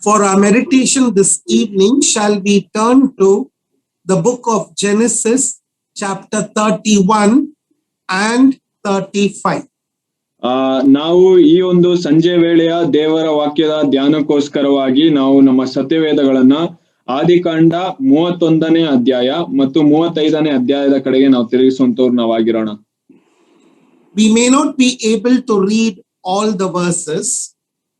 For our meditation this evening, shall we turn to the book of Genesis, chapter 31 and 35. ನಾವು ಈ ಒಂದು ಸಂಜೆ ವೇಳೆಯ ದೇವರ ವಾಕ್ಯದ ಧ್ಯಾನಕ್ಕೋಸ್ಕರವಾಗಿ ನಾವು ನಮ್ಮ ಸತ್ಯವೇದಗಳನ್ನ ಆದಿಕಾಂಡ 31ನೇ ಅಧ್ಯಾಯ ಮತ್ತು 35ನೇ ಅಧ್ಯಾಯದ ಕಡೆಗೆ ನಾವು ತಿರುಗಿಸುವಂತವ್ರು ನಾವಾಗಿರೋಣ. We may not be able to read all the verses.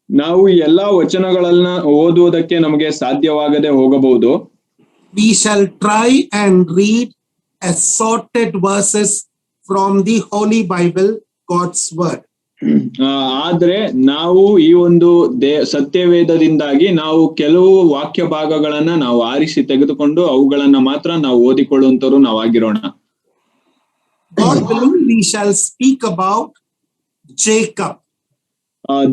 ನಾವು ಎಲ್ಲಾ ವಚನಗಳನ್ನ ಓದುವುದಕ್ಕೆ ನಮಗೆ ಸಾಧ್ಯವಾಗದೆ ಹೋಗಬಹುದು. We shall try and read assorted verses from the Holy Bible, God's word. ಆದ್ರೆ ನಾವು ಈ ಒಂದು ಸತ್ಯವೇದದಿಂದಾಗಿ ನಾವು ಕೆಲವು ವಾಕ್ಯ ಭಾಗಗಳನ್ನ ನಾವು ಆರಿಸಿ ತೆಗೆದುಕೊಂಡು ಅವುಗಳನ್ನ ಮಾತ್ರ ನಾವು ಓದಿಕೊಳ್ಳುವಂತರು ನಾವಾಗಿರೋಣ. God willing, we shall speak about Jacob.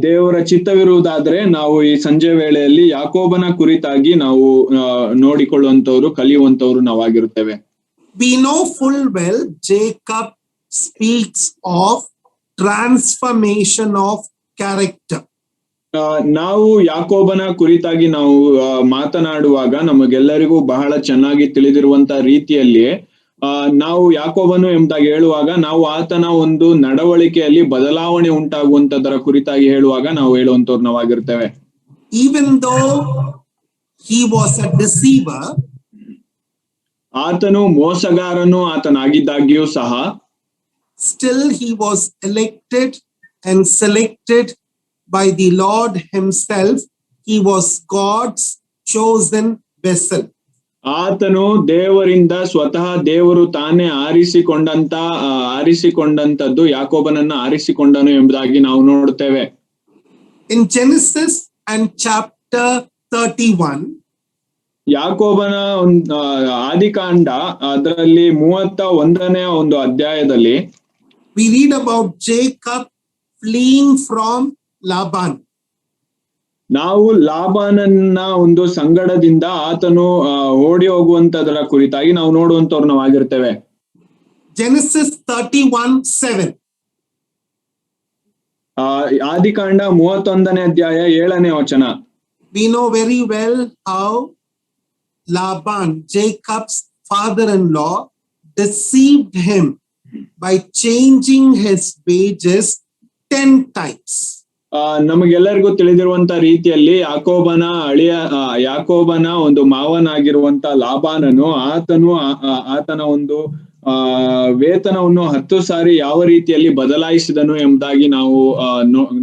ದೇವರ ಚಿತ್ತವಿರುವುದಾದ್ರೆ ನಾವು ಈ ಸಂಜೆ ವೇಳೆಯಲ್ಲಿ ಯಾಕೋಬನ ಕುರಿತಾಗಿ ನಾವು ನೋಡಿಕೊಳ್ಳುವಂತವ್ರು ಕಲಿಯುವಂತವ್ರು ನಾವಾಗಿರುತ್ತೇವೆ. We know full well Jacob speaks of transformation of character. ನಾವು ಯಾಕೋಬನ ಕುರಿತಾಗಿ ನಾವು ಮಾತನಾಡುವಾಗ ನಮಗೆಲ್ಲರಿಗೂ ಬಹಳ ಚೆನ್ನಾಗಿ ತಿಳಿದಿರುವಂತ ರೀತಿಯಲ್ಲಿ ನಾವು ಯಾಕೋಬನು ಎಂಬುದಾಗಿ ಹೇಳುವಾಗ ನಾವು ಆತನ ಒಂದು ನಡವಳಿಕೆಯಲ್ಲಿ ಬದಲಾವಣೆ ಉಂಟಾಗುವಂತದರ ಕುರಿತಾಗಿ ಹೇಳುವಾಗ ನಾವು ಹೇಳುವಂತವ್ರು ನಾವಾಗಿರ್ತೇವೆ. Even though he was a deceiver, ಆತನು ಮೋಸಗಾರನು ಆತನಾಗಿದ್ದಾಗ್ಯೂ ಸಹ still he was elected and selected by the Lord himself. He was God's chosen vessel. ಆತನು ದೇವರಿಂದ ಸ್ವತಃ ದೇವರು ತಾನೇ ಆರಿಸಿಕೊಂಡಂತದ್ದು ಯಾಕೋಬನನ್ನ ಆರಿಸಿಕೊಂಡನು ಎಂಬುದಾಗಿ ನಾವು ನೋಡುತ್ತೇವೆ. In Genesis and chapter 31, ಯಾಕೋಬನ ಆದಿಕಾಂಡ ಅದರಲ್ಲಿ 31ನೇ ಒಂದು ಅಧ್ಯಾಯದಲ್ಲಿ we read about Jacob fleeing from Laban. ನಾವು ಲಾಬಾನನ ಒಂದು ಸಂಗಡದಿಂದ ಆತನು ಓಡಿ ಹೋಗುವಂತದರ ಕುರಿತಾಗಿ ನಾವು ನೋಡುವಂತವ್ರು ನಾವಾಗಿರ್ತೇವೆ. Genesis 31:7. ಆದಿಕಾಂಡ 31ನೇ ಅಧ್ಯಾಯ 7ನೇ ವಚನ. We know very well how Laban, Jacob's father-in-law, deceived him by changing his wages 10 times. ನಮಗೆಲ್ಲರಿಗೂ ತಿಳಿದಿರುವಂತ ರೀತಿಯಲ್ಲಿ ಯಾಕೋಬನ ಒಂದು ಮಾವನಾಗಿರುವಂತ ಲಾಬಾನನು ಆತನ ಒಂದು ವೇತನವನ್ನು 10 ಸಾರಿ ಯಾವ ರೀತಿಯಲ್ಲಿ ಬದಲಾಯಿಸಿದನು ಎಂಬುದಾಗಿ ನಾವು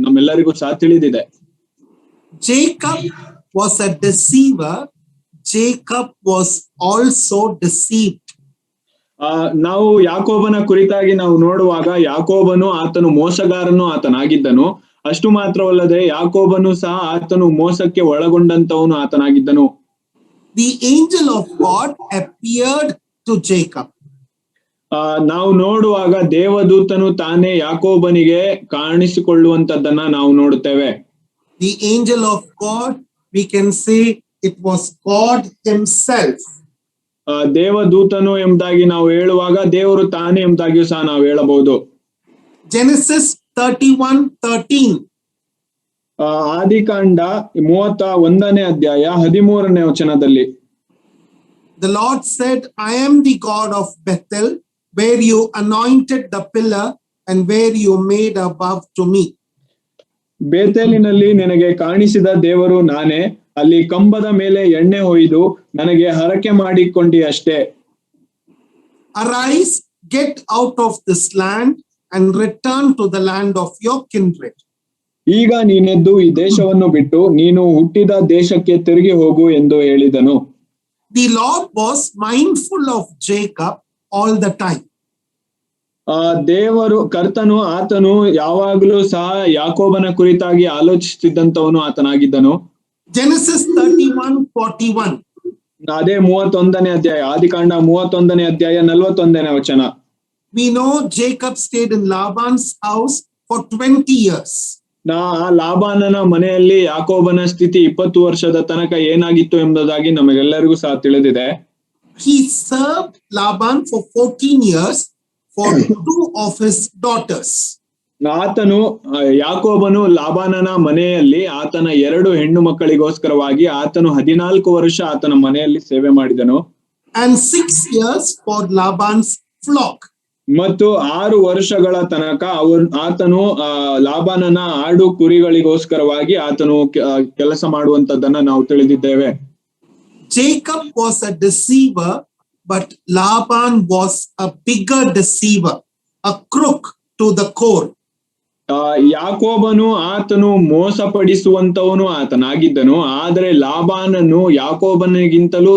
ನಮ್ಮೆಲ್ಲರಿಗೂ ಸಹ ತಿಳಿದಿದೆ. Jacob was a deceiver. Jacob was also deceived. ನಾವು ಯಾಕೋಬನ ಕುರಿತಾಗಿ ನಾವು ನೋಡುವಾಗ ಯಾಕೋಬನು ಆತನು ಮೋಸಗಾರನು ಆತನಾಗಿದ್ದನು. ಅಷ್ಟು ಮಾತ್ರವಲ್ಲದೆ ಯಾಕೋಬನು ಸಹ ಆತನು ಮೋಸಕ್ಕೆ ಒಳಗೊಂಡಂತವನು ಆತನಾಗಿದ್ದನು. The angel of God appeared to Jacob. ನಾವು ನೋಡುವಾಗ ದೇವದೂತನು ತಾನೇ ಯಾಕೋಬನಿಗೆ ಕಾಣಿಸಿಕೊಳ್ಳುವಂತದ್ದನ್ನ ನಾವು ನೋಡುತ್ತೇವೆ. The angel of God, we can say it was God himself. ದೇವದೂತನು ಎಂಬುದಾಗಿ ನಾವು ಹೇಳುವಾಗ ದೇವರು ತಾನೇ ಎಂಬುದಾಗಿಯೂ ಸಹ ನಾವು ಹೇಳಬಹುದು. Genesis 31:13. ಆದಿಕಾಂಡ 31ನೇ ಅಧ್ಯಾಯ 13ನೇ ವಚನದಲ್ಲಿ The Lord said, I am the God of Bethel, where you anointed the pillar and where you made a vow to me. ಬೇತೇಲಿನಲ್ಲಿ ನಿನಗೆ ಕಾಣಿಸಿದ ದೇವರು ನಾನೇ, ಅಲ್ಲಿ ಕಂಬದ ಮೇಲೆ ಎಣ್ಣೆ ಹೊಯ್ದು ನನಗೆ ಹರಕೆ ಮಾಡಿಕೊಂಡಿ ಅಷ್ಟೇ. Arise, get out of this land and return to the land of your kindred. ಈಗ ನೀನೆದ್ದು ಈ ದೇಶವನ್ನು ಬಿಟ್ಟು ನೀನು ಹುಟ್ಟಿದ ದೇಶಕ್ಕೆ ತಿರುಗಿ ಹೋಗು ಎಂದು ಹೇಳಿದನು. The Lord was mindful of Jacob all the time. ಕರ್ತನು ಆತನು ಯಾವಾಗಲೂ ಸಹ ಯಾಕೋಬನ ಕುರಿತಾಗಿ ಆಲೋಚಿಸುತ್ತಿದ್ದಂತವನು ಆತನಾಗಿದ್ದನು. Genesis 31:41. ಅದೇ 31ನೇ ಅಧ್ಯಾಯ ಆದಿಕಾಂಡ 31ನೇ ಅಧ್ಯಾಯ 41ನೇ ವಚನ. We know Jacob stayed in Laban's house for 20 years. ಲಾಬಾನನ ಮನೆಯಲ್ಲಿ ಯಾಕೋಬನ ಸ್ಥಿತಿ 20 ವರ್ಷದ ತನಕ ಏನಾಗಿತ್ತು ಎಂಬುದಾಗಿ ನಮಗೆಲ್ಲರಿಗೂ ಸಹ ತಿಳಿದಿದೆ. He served Laban for 14 years for 2 of his daughters. ಆತನು ಯಾಕೋಬನು ಲಾಬಾನನ ಮನೆಯಲ್ಲಿ ಆತನ 2 ಹೆಣ್ಣು ಮಕ್ಕಳಿಗೋಸ್ಕರವಾಗಿ ಆತನು 14 ವರ್ಷ ಆತನ ಮನೆಯಲ್ಲಿ ಸೇವೆ ಮಾಡಿದನು. and 6 years for Laban's flock. ಮತ್ತು 6 ವರ್ಷಗಳ ತನಕ ಆತನು ಲಾಬಾನನ ಆಡು ಕುರಿಗಳಿಗೋಸ್ಕರವಾಗಿ ಆತನು ಕೆಲಸ ಮಾಡುವಂತದ್ದನ್ನ ನಾವು ತಿಳಿದಿದ್ದೇವೆ. Jacob was a deceiver, but Laban was a bigger deceiver, a crook to the core. ಯಾಕೋಬನು ಆತನು ಮೋಸಪಡಿಸುವಂತವನು ಆತನಾಗಿದ್ದನು, ಆದರೆ ಲಾಬಾನನು ಯಾಕೋಬನಿಗಿಂತಲೂ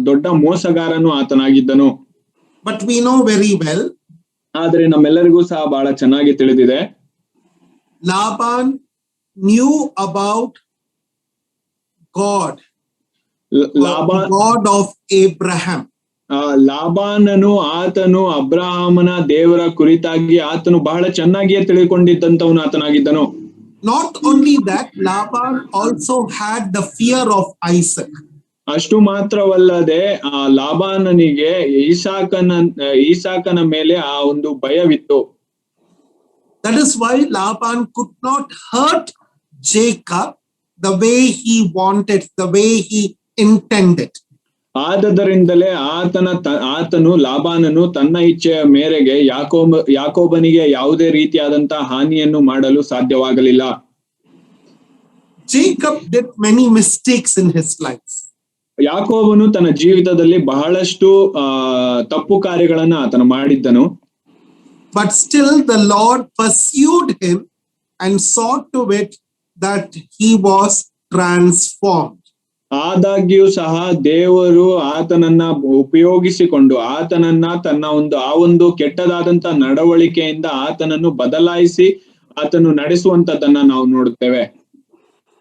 ದೊಡ್ಡ ಮೋಸಗಾರನು ಆತನಾಗಿದ್ದನು. But we know very well, ಆದ್ರೆ ನಮ್ಮೆಲ್ಲರಿಗೂ ಸಹ ಬಹಳ ಚೆನ್ನಾಗಿ ತಿಳಿದಿದೆ, Laban knew about God, ಲಾಬಾನ್ God of Abraham. ಲಾಬಾನನು ಆತನು ಅಬ್ರಹಾಮನ ದೇವರ ಕುರಿತಾಗಿ ಆತನು ಬಹಳ ಚೆನ್ನಾಗಿಯೇ ತಿಳ್ಕೊಂಡಿದ್ದಂತವನು ಆತನಾಗಿದ್ದನು. Not only that, Laban also had the fear of Isaac. ಅಷ್ಟು ಮಾತ್ರವಲ್ಲದೆ ಲಾಬಾನನಿಗೆ ಈಸಾಕನ ಮೇಲೆ ಆ ಒಂದು ಭಯವಿತ್ತು. That is why Laban could not hurt Jacob the way he wanted, the way he intended. ಆದದರಿಂದಲೇ ಆತನು ಲಾಬಾನನು ತನ್ನ ಇಚ್ಛೆಯ ಮೇರೆಗೆ ಯಾಕೋಬನಿಗೆ ಯಾವುದೇ ರೀತಿಯಾದಂತಹ ಹಾನಿಯನ್ನು ಮಾಡಲು ಸಾಧ್ಯವಾಗಲಿಲ್ಲ. Jacob did many mistakes in his life. ಯಾಕೋಬನು ತನ್ನ ಜೀವಿತದಲ್ಲಿ ಬಹಳಷ್ಟು ತಪ್ಪು ಕಾರ್ಯಗಳನ್ನ ಆತನು ಮಾಡಿದ್ದನು. But still the Lord pursued him and saw to it that he was transformed. ಆದಾಗ್ಯೂ ಸಹ ದೇವರು ಆತನನ್ನ ಉಪಯೋಗಿಸಿಕೊಂಡು ಆತನನ್ನ ತನ್ನ ಒಂದು ಕೆಟ್ಟದಾದಂತ ನಡವಳಿಕೆಯಿಂದ ಆತನನ್ನು ಬದಲಾಯಿಸಿ ಆತನು ನಡೆಸುವಂತದನ್ನ ನಾವು ನೋಡುತ್ತೇವೆ.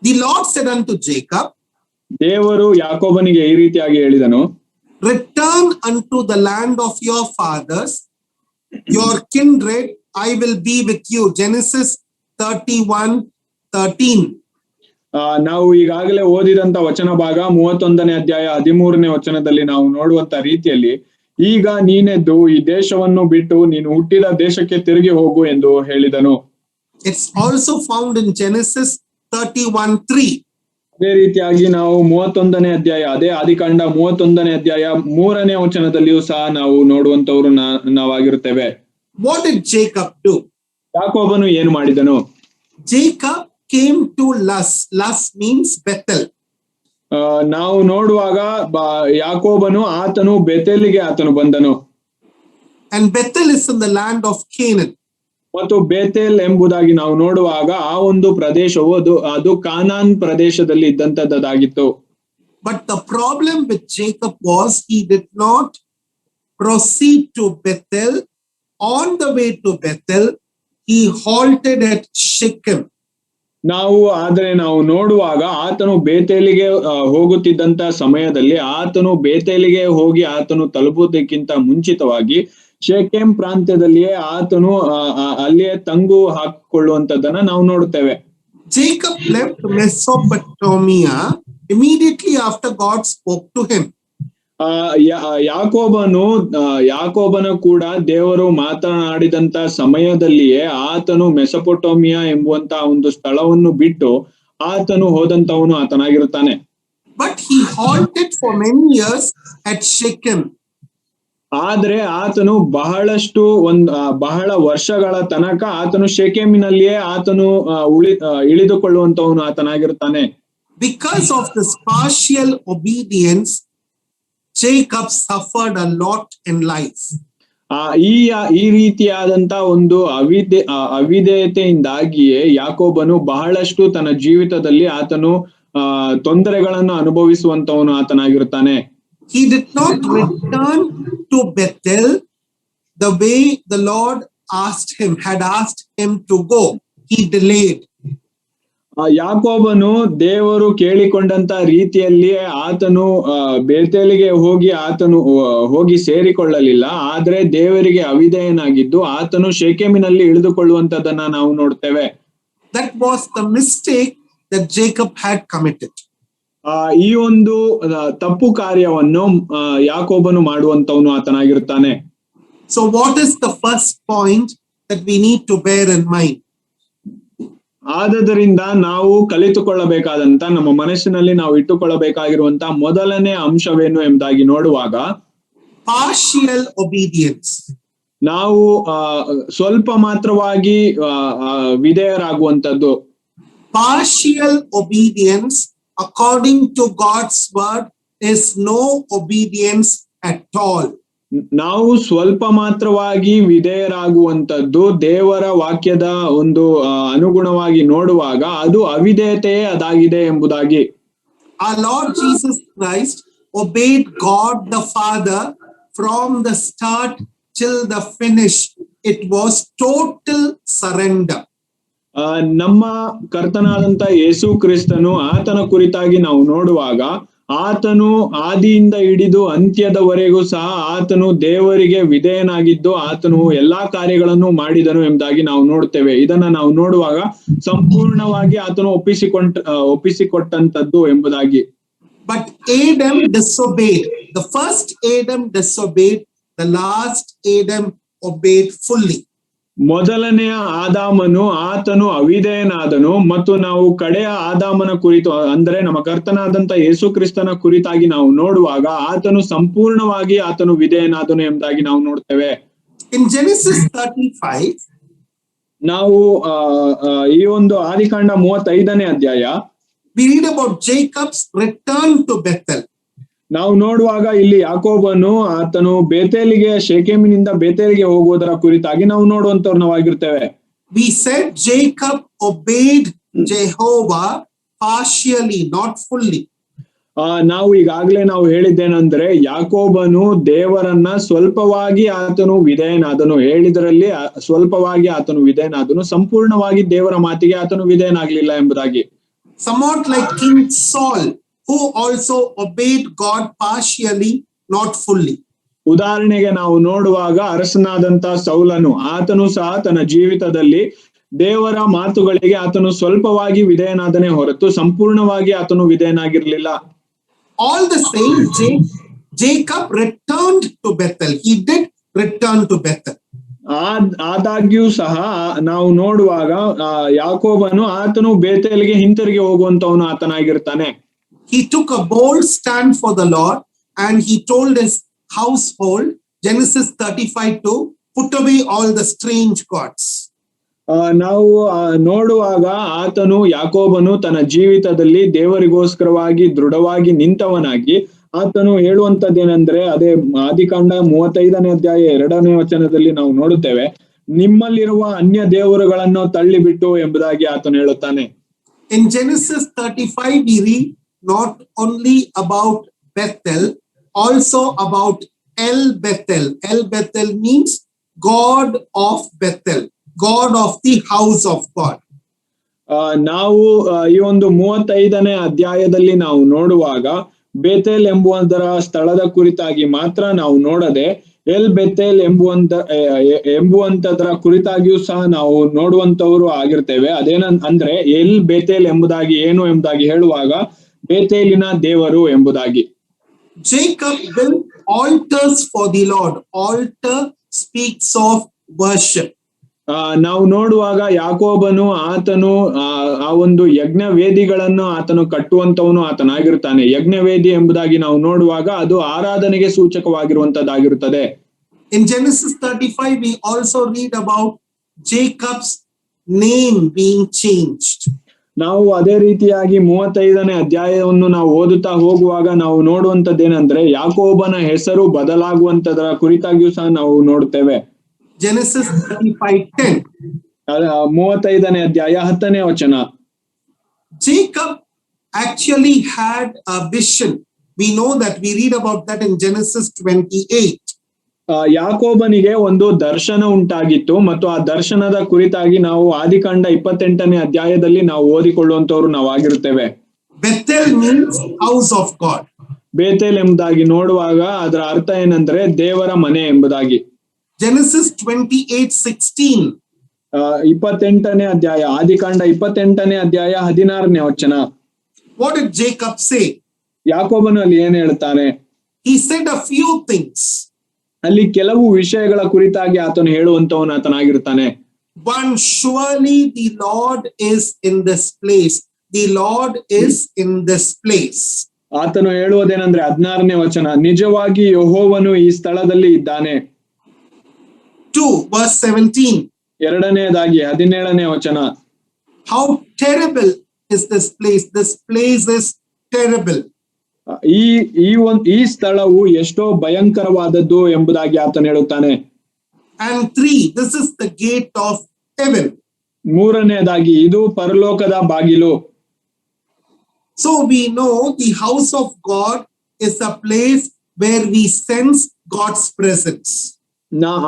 The Lord said unto Jacob, ದೇವರು ಯಾಕೋಬನಿಗೆ ಈ ರೀತಿಯಾಗಿ ಹೇಳಿದನು, return unto the land of your fathers, your kindred, I will be with you. Genesis 31:13. ನಾವು ಈಗಾಗಲೇ ಓದಿದಂತ ವಚನ ಭಾಗ 31ನೇ ಅಧ್ಯಾಯ 13ನೇ ವಚನದಲ್ಲಿ ನಾವು ನೋಡುವಂತ ರೀತಿಯಲ್ಲಿ, ಈಗ ನೀನೆದ್ದು ಈ ದೇಶವನ್ನು ಬಿಟ್ಟು ನೀನು ಹುಟ್ಟಿದ ದೇಶಕ್ಕೆ ತಿರುಗಿ ಹೋಗು ಎಂದು ಹೇಳಿದನು. It's also found in Genesis 31:3. ಅದೇ ರೀತಿಯಾಗಿ ನಾವು 31ನೇ ಅಧ್ಯಾಯ, ಅದೇ ಆದಿಕಾಂಡ 31ನೇ ಅಧ್ಯಾಯ 3ನೇ ವಚನದಲ್ಲಿಯೂ ಸಹ ನಾವು ನೋಡುವಂತವ್ರು ನಾವಾಗಿರುತ್ತೇವೆ. What did Jacob do? ಯಾಕೋಬನು ಏನು ಮಾಡಿದನು? Jacob came to Luz. Luz means Bethel. ನಾವು ನೋಡುವಾಗ ಯಾಕೋಬನು ಆತನು ಬೆತೇಲಿಗೆ ಆತನು ಬಂದನು. And Bethel is in the land of Canaan. ಮತ್ತು ಬೇತೇಲ್ ಎಂಬುದಾಗಿ ನಾವು ನೋಡುವಾಗ ಆ ಒಂದು ಪ್ರದೇಶವು ಅದು ಕಾನಾನ್ ಪ್ರದೇಶದಲ್ಲಿ ಇದ್ದಂತದ್ದಾಗಿತ್ತು. But the problem with Jacob was he did not proceed to Bethel. On the way to Bethel, he halted at Shechem. ನಾವು ನೋಡುವಾಗ ಆತನು ಬೇತೇಲಿಗೆ ಹೋಗುತ್ತಿದ್ದಂತ ಸಮಯದಲ್ಲಿ ಆತನು ಬೇತೇಲಿಗೆ ಹೋಗಿ ಆತನು ತಲುಪುವುದಕ್ಕಿಂತ ಮುಂಚಿತವಾಗಿ ಶೆಕೆಂ ಪ್ರಾಂತ್ಯದಲ್ಲಿಯೇ ಆತನು ಅಲ್ಲಿಯೇ ತಂಗು ಹಾಕಿಕೊಳ್ಳುವಂತದ್ದನ್ನ ನಾವು ನೋಡುತ್ತೇವೆ. Jacob left Mesopotamia immediately after God spoke to him. ಯಾಕೋಬನ ಕೂಡ ದೇವರು ಮಾತನಾಡಿದಂತ ಸಮಯದಲ್ಲಿಯೇ ಆತನು ಮೆಸೊಪೊಟೋಮಿಯಾ ಎಂಬುವಂತ ಒಂದು ಸ್ಥಳವನ್ನು ಬಿಟ್ಟು ಆತನು ಹೋದಂತವನು ಆತನಾಗಿರುತ್ತಾನೆ. But he halted for many years at Shechem. ಆದ್ರೆ ಆತನು ಬಹಳ ವರ್ಷಗಳ ತನಕ ಆತನು ಶೆಕೆಮಿನಲ್ಲಿಯೇ ಆತನು ಇಳಿದುಕೊಳ್ಳುವಂತವನು ಆತನಾಗಿರುತ್ತಾನೆ. Because of this partial obedience, Jacob suffered a lot in life. ಈ ರೀತಿಯಾದಂತ ಒಂದು ಅವಿಧೇಯತೆಯಿಂದಾಗಿಯೇ ಯಾಕೋಬನು ಬಹಳಷ್ಟು ತನ್ನ ಜೀವಿತದಲ್ಲಿ ಆತನು ತೊಂದರೆಗಳನ್ನು ಅನುಭವಿಸುವಂತವನು ಆತನಾಗಿರುತ್ತಾನೆ. He did not return to Bethel the way the Lord had asked him to go. He delayed. ಯಾಕೋಬನು ದೇವರು ಕೇಳಿಕೊಂಡಂತ ರೀತಿಯಲ್ಲಿಯೇ ಆತನು ಬೇತೇಲಿಗೆ ಹೋಗಿ ಸೇರಿಕೊಳ್ಳಲಿಲ್ಲ. ಆದ್ರೆ ದೇವರಿಗೆ ಅವಿಧೇಯನಾಗಿದ್ದು ಆತನು ಶೆಕೆಮಿನಲ್ಲಿ ಇಳಿದುಕೊಳ್ಳುವಂತದನ್ನ ನಾವು ನೋಡ್ತೇವೆ. That was the mistake that Jacob had committed. ಈ ಒಂದು ತಪ್ಪು ಕಾರ್ಯವನ್ನು ಯಾಕೋಬನು ಮಾಡುವಂತವನು ಆತನಾಗಿರುತ್ತಾನೆ. So what is the first point that we need to bear in mind. ಆದದರಿಂದ ನಾವು ಕಲಿತುಕೊಳ್ಳಬೇಕಾದಂತ ನಮ್ಮ ಮನಸ್ಸಿನಲ್ಲಿ ನಾವು ಇಟ್ಟುಕೊಳ್ಳಬೇಕಾಗಿರುವಂತಹ ಮೊದಲನೇ ಅಂಶವೇನು ಎಂಬುದಾಗಿ ನೋಡುವಾಗ Partial obedience. ನಾವು ಸ್ವಲ್ಪ ಮಾತ್ರವಾಗಿ ವಿಧೇಯರಾಗುವಂತದ್ದು. Partial obedience according to God's word is no obedience at all. ನಾವು ಸ್ವಲ್ಪ ಮಾತ್ರವಾಗಿ ವಿಧೇಯರಾಗುವಂತದ್ದು ದೇವರ ವಾಕ್ಯದ ಒಂದು ಅನುಗುಣವಾಗಿ ನೋಡುವಾಗ ಅದು ಅವಿಧೇಯತೆಯೇ ಅದಾಗಿದೆ ಎಂಬುದಾಗಿ. Our Lord Jesus Christ obeyed God the Father from the start till the finish. It was total surrender. ನಮ್ಮ ಕರ್ತನಾದಂತ ಯೇಸು ಕ್ರಿಸ್ತನು ಆತನ ಕುರಿತಾಗಿ ನಾವು ನೋಡುವಾಗ ಆತನು ಆದಿಯಿಂದ ಹಿಡಿದು ಅಂತ್ಯದವರೆಗೂ ಸಹ ಆತನು ದೇವರಿಗೆ ವಿಧೇಯನಾಗಿದ್ದು ಆತನು ಎಲ್ಲಾ ಕಾರ್ಯಗಳನ್ನು ಮಾಡಿದನು ಎಂಬುದಾಗಿ ನಾವು ನೋಡ್ತೇವೆ. ಇದನ್ನ ನಾವು ನೋಡುವಾಗ ಸಂಪೂರ್ಣವಾಗಿ ಆತನು ಒಪ್ಪಿಸಿಕೊಟ್ಟಂತದ್ದು ಎಂಬುದಾಗಿ. But Adam disobeyed. The first Adam disobeyed. The last Adam obeyed fully. ಮೊದಲನೆಯ ಆದಾಮನು ಆತನು ಅವಿಧೇಯನಾದನು ಮತ್ತು ನಾವು ಕಡೆಯ ಆದಾಮನ ಕುರಿತು ಅಂದ್ರೆ ನಮ್ಮ ಕರ್ತನಾದಂತ ಯೇಸು ಕ್ರಿಸ್ತನ ಕುರಿತಾಗಿ ನಾವು ನೋಡುವಾಗ ಆತನು ಸಂಪೂರ್ಣವಾಗಿ ಆತನು ವಿಧೇಯನಾದನು ಎಂಬುದಾಗಿ ನಾವು ನೋಡ್ತೇವೆ. In Genesis 35, ನಾವು ಈ ಒಂದು ಆದಿಕಾಂಡ 35ನೇ ಅಧ್ಯಾಯ we read about Jacob's return to Bethel. ನಾವು ನೋಡುವಾಗ ಇಲ್ಲಿ ಯಾಕೋಬನು ಆತನು ಬೇತೇಲಿಗೆ ಶೆಕೆಮಿನಿಂದ ಬೇತೇಲಿಗೆ ಹೋಗುವುದರ ಕುರಿತಾಗಿ ನಾವು ನೋಡುವಂತವ್ರನಾಗಿರ್ತೇವೆ. We said Jacob obeyed Jehovah partially, not fully. ನಾವು ಈಗಾಗಲೇ ನಾವು ಹೇಳಿದ್ದೇನೆಂದ್ರೆ ಯಾಕೋಬನು ದೇವರನ್ನ ಸ್ವಲ್ಪವಾಗಿ ಆತನು ವಿಧೇಯನಾದನು, ಹೇಳಿದರಲ್ಲಿ ಸ್ವಲ್ಪವಾಗಿ ಆತನು ವಿಧೇಯನಾದನು, ಸಂಪೂರ್ಣವಾಗಿ ದೇವರ ಮಾತಿಗೆ ಆತನು ವಿಧೇಯನಾಗ್ಲಿಲ್ಲ ಎಂಬುದಾಗಿ. Somewhat like King Saul, who also obeyed God partially, not fully. ಉದಾಹರಣೆಗೆ ನಾವು ನೋಡುವಾಗ ಅರಸನಾದಂತ ಸೌಲನು ಆತನು ಸಹ ತನ್ನ ಜೀವಿತದಲ್ಲಿ ದೇವರ ಮಾತುಗಳಿಗೆ ಆತನು ಸ್ವಲ್ಪವಾಗಿ ವಿಧೇಯನಾದನೇ ಹೊರತು ಸಂಪೂರ್ಣವಾಗಿ ಆತನು ವಿಧೇಯನಾಗಿರ್ಲಿಲ್ಲ. All the same, Jacob returned to Bethel. He did return to Bethel. ಆದಾಗ್ಯೂ ಸಹ ನಾವು ನೋಡುವಾಗ ಯಾಕೋಬನು ಆತನು ಬೇತೇಲಿಗೆ ಹಿಂತಿರುಗಿ ಹೋಗುವಂತವನು ಆತನಾಗಿರ್ತಾನೆ. He took a bold stand for the Lord and he told his household, Genesis 35:2, put away all the strange gods. ನಾವು ನೋಡುವಾಗ ಆತನು ಯಾಕೋಬನು ತನ್ನ ಜೀವಿತದಲ್ಲಿ ದೇವರಿಗೋಸ್ಕರವಾಗಿ ದೃಢವಾಗಿ ನಿಂತವನಾಗಿ ಆತನು ಹೇಳುವಂತದ್ದೇನೆಂದ್ರೆ ಅದೇ ಆದಿಕಾಂಡ 35ನೇ ಅಧ್ಯಾಯ 2ನೇ ವಚನದಲ್ಲಿ ನಾವು ನೋಡುತ್ತೇವೆ, ನಿಮ್ಮಲ್ಲಿರುವ ಅನ್ಯ ದೇವರುಗಳನ್ನು ತಳ್ಳಿಬಿಟ್ಟು ಎಂಬುದಾಗಿ ಆತನು ಹೇಳುತ್ತಾನೆ. In Genesis 35 we read not only about Bethel, also about El Bethel. El Bethel means God of Bethel, God of the house of God. ನಾವು ಈ ಒಂದು 35ನೇ ಅಧ್ಯಾಯದಲ್ಲಿ ನಾವು ನೋಡುವಾಗ ಬೇತೇಲ್ ಎಂಬುದರ ಸ್ಥಳದ ಕುರಿತಾಗಿ ಮಾತ್ರ ನಾವು ನೋಡದೆ ಎಲ್ ಬೆತೇಲ್ ಎಂಬುವಂತದ್ರ ಕುರಿತಾಗಿಯೂ ಸಹ ನಾವು ನೋಡುವಂತವರು ಆಗಿರ್ತೇವೆ. ಅಂದ್ರೆ ಎಲ್ ಬೇತೇಲ್ ಎಂಬುದಾಗಿ ಏನು ಎಂಬುದಾಗಿ ಹೇಳುವಾಗ ಬೇತೇಲಿನ ದೇವರು ಎಂಬುದಾಗಿ. Jacob built altars for the Lord. Altar speaks of worship. ನಾವು ನೋಡುವಾಗ ಯಾಕೋಬನು ಆತನು ಆ ಒಂದು ಯಜ್ಞ ವೇದಿಗಳನ್ನು ಆತನು ಕಟ್ಟುವಂತವನು ಆತನಾಗಿರ್ತಾನೆ. ಯಜ್ಞ ವೇದಿ ಎಂಬುದಾಗಿ ನಾವು ನೋಡುವಾಗ ಅದು ಆರಾಧನೆಗೆ ಸೂಚಕವಾಗಿರುವಂತದ್ದಾಗಿರುತ್ತದೆ. In Genesis 35 we also read about Jacob's name being changed. ನಾವು ಅದೇ ರೀತಿಯಾಗಿ 35ನೇ ಅಧ್ಯಾಯವನ್ನು ನಾವು ಓದುತ್ತಾ ಹೋಗುವಾಗ ನಾವು ನೋಡುವಂತದ್ದೇನೆಂದ್ರೆ ಯಾಕೋಬನ ಹೆಸರು ಬದಲಾಗುವಂತದರ ಕುರಿತಾಗಿಯೂ ಸಹ ನಾವು ನೋಡ್ತೇವೆ. Genesis 35:10. 35ನೇ ಅಧ್ಯಾಯ 10ನೇ ವಚನ. Jacob actually had a vision. We know that, we read about that in Genesis 28. ಯಾಕೋಬನಿಗೆ ಒಂದು ದರ್ಶನ ಉಂಟಾಗಿತ್ತು ಮತ್ತು ಆ ದರ್ಶನದ ಕುರಿತಾಗಿ ನಾವು ಆದಿಕಾಂಡ 28ನೇ ಅಧ್ಯಾಯದಲ್ಲಿ ನಾವು ಓದಿಕೊಳ್ಳುವಂತವ್ರು ನಾವು ಆಗಿರುತ್ತೇವೆ. Bethel means house of God. Bethel ಎಂಬುದಾಗಿ ನೋಡುವಾಗ ಅದರ ಅರ್ಥ ಏನಂದ್ರೆ ದೇವರ ಮನೆ ಎಂಬುದಾಗಿ. Genesis 28:16. 28ನೇ ಅಧ್ಯಾಯ ಆದಿಕಾಂಡ 28ನೇ ಅಧ್ಯಾಯ 16ನೇ ವಚನ. What did Jacob say? ಯಾಕೋಬನು ಅಲ್ಲಿ ಏನ್ ಹೇಳ್ತಾನೆ? He said a few things. ಅಲ್ಲಿ ಕೆಲವು ವಿಷಯಗಳ ಕುರಿತಾಗಿ ಆತನು ಹೇಳುವಂತವನು ಆತನಾಗಿರ್ತಾನೆ. one, surely the Lord is in this place. The Lord is in this place. ಆತನು ಹೇಳುವುದೇನೆಂದ್ರೆ 16ನೇ ವಚನ, ನಿಜವಾಗಿ ಯೆಹೋವನು ಈ ಸ್ಥಳದಲ್ಲಿ ಇದ್ದಾನೆ. 2 verse 17. ಎರಡನೆಯದಾಗಿ 17ನೇ ವಚನ, how terrible is this place? This place is terrible. ಈ ಸ್ಥಳವು ಎಷ್ಟೋ ಭಯಂಕರವಾದದ್ದು ಎಂಬುದಾಗಿ ಆತನು ಹೇಳುತ್ತಾನೆ. And 3, this is the gate of heaven. ಮೂರನೆಯದಾಗಿ ಇದು ಪರಲೋಕದ ಬಾಗಿಲು. So we know the house of God is a place where we sense God's presence.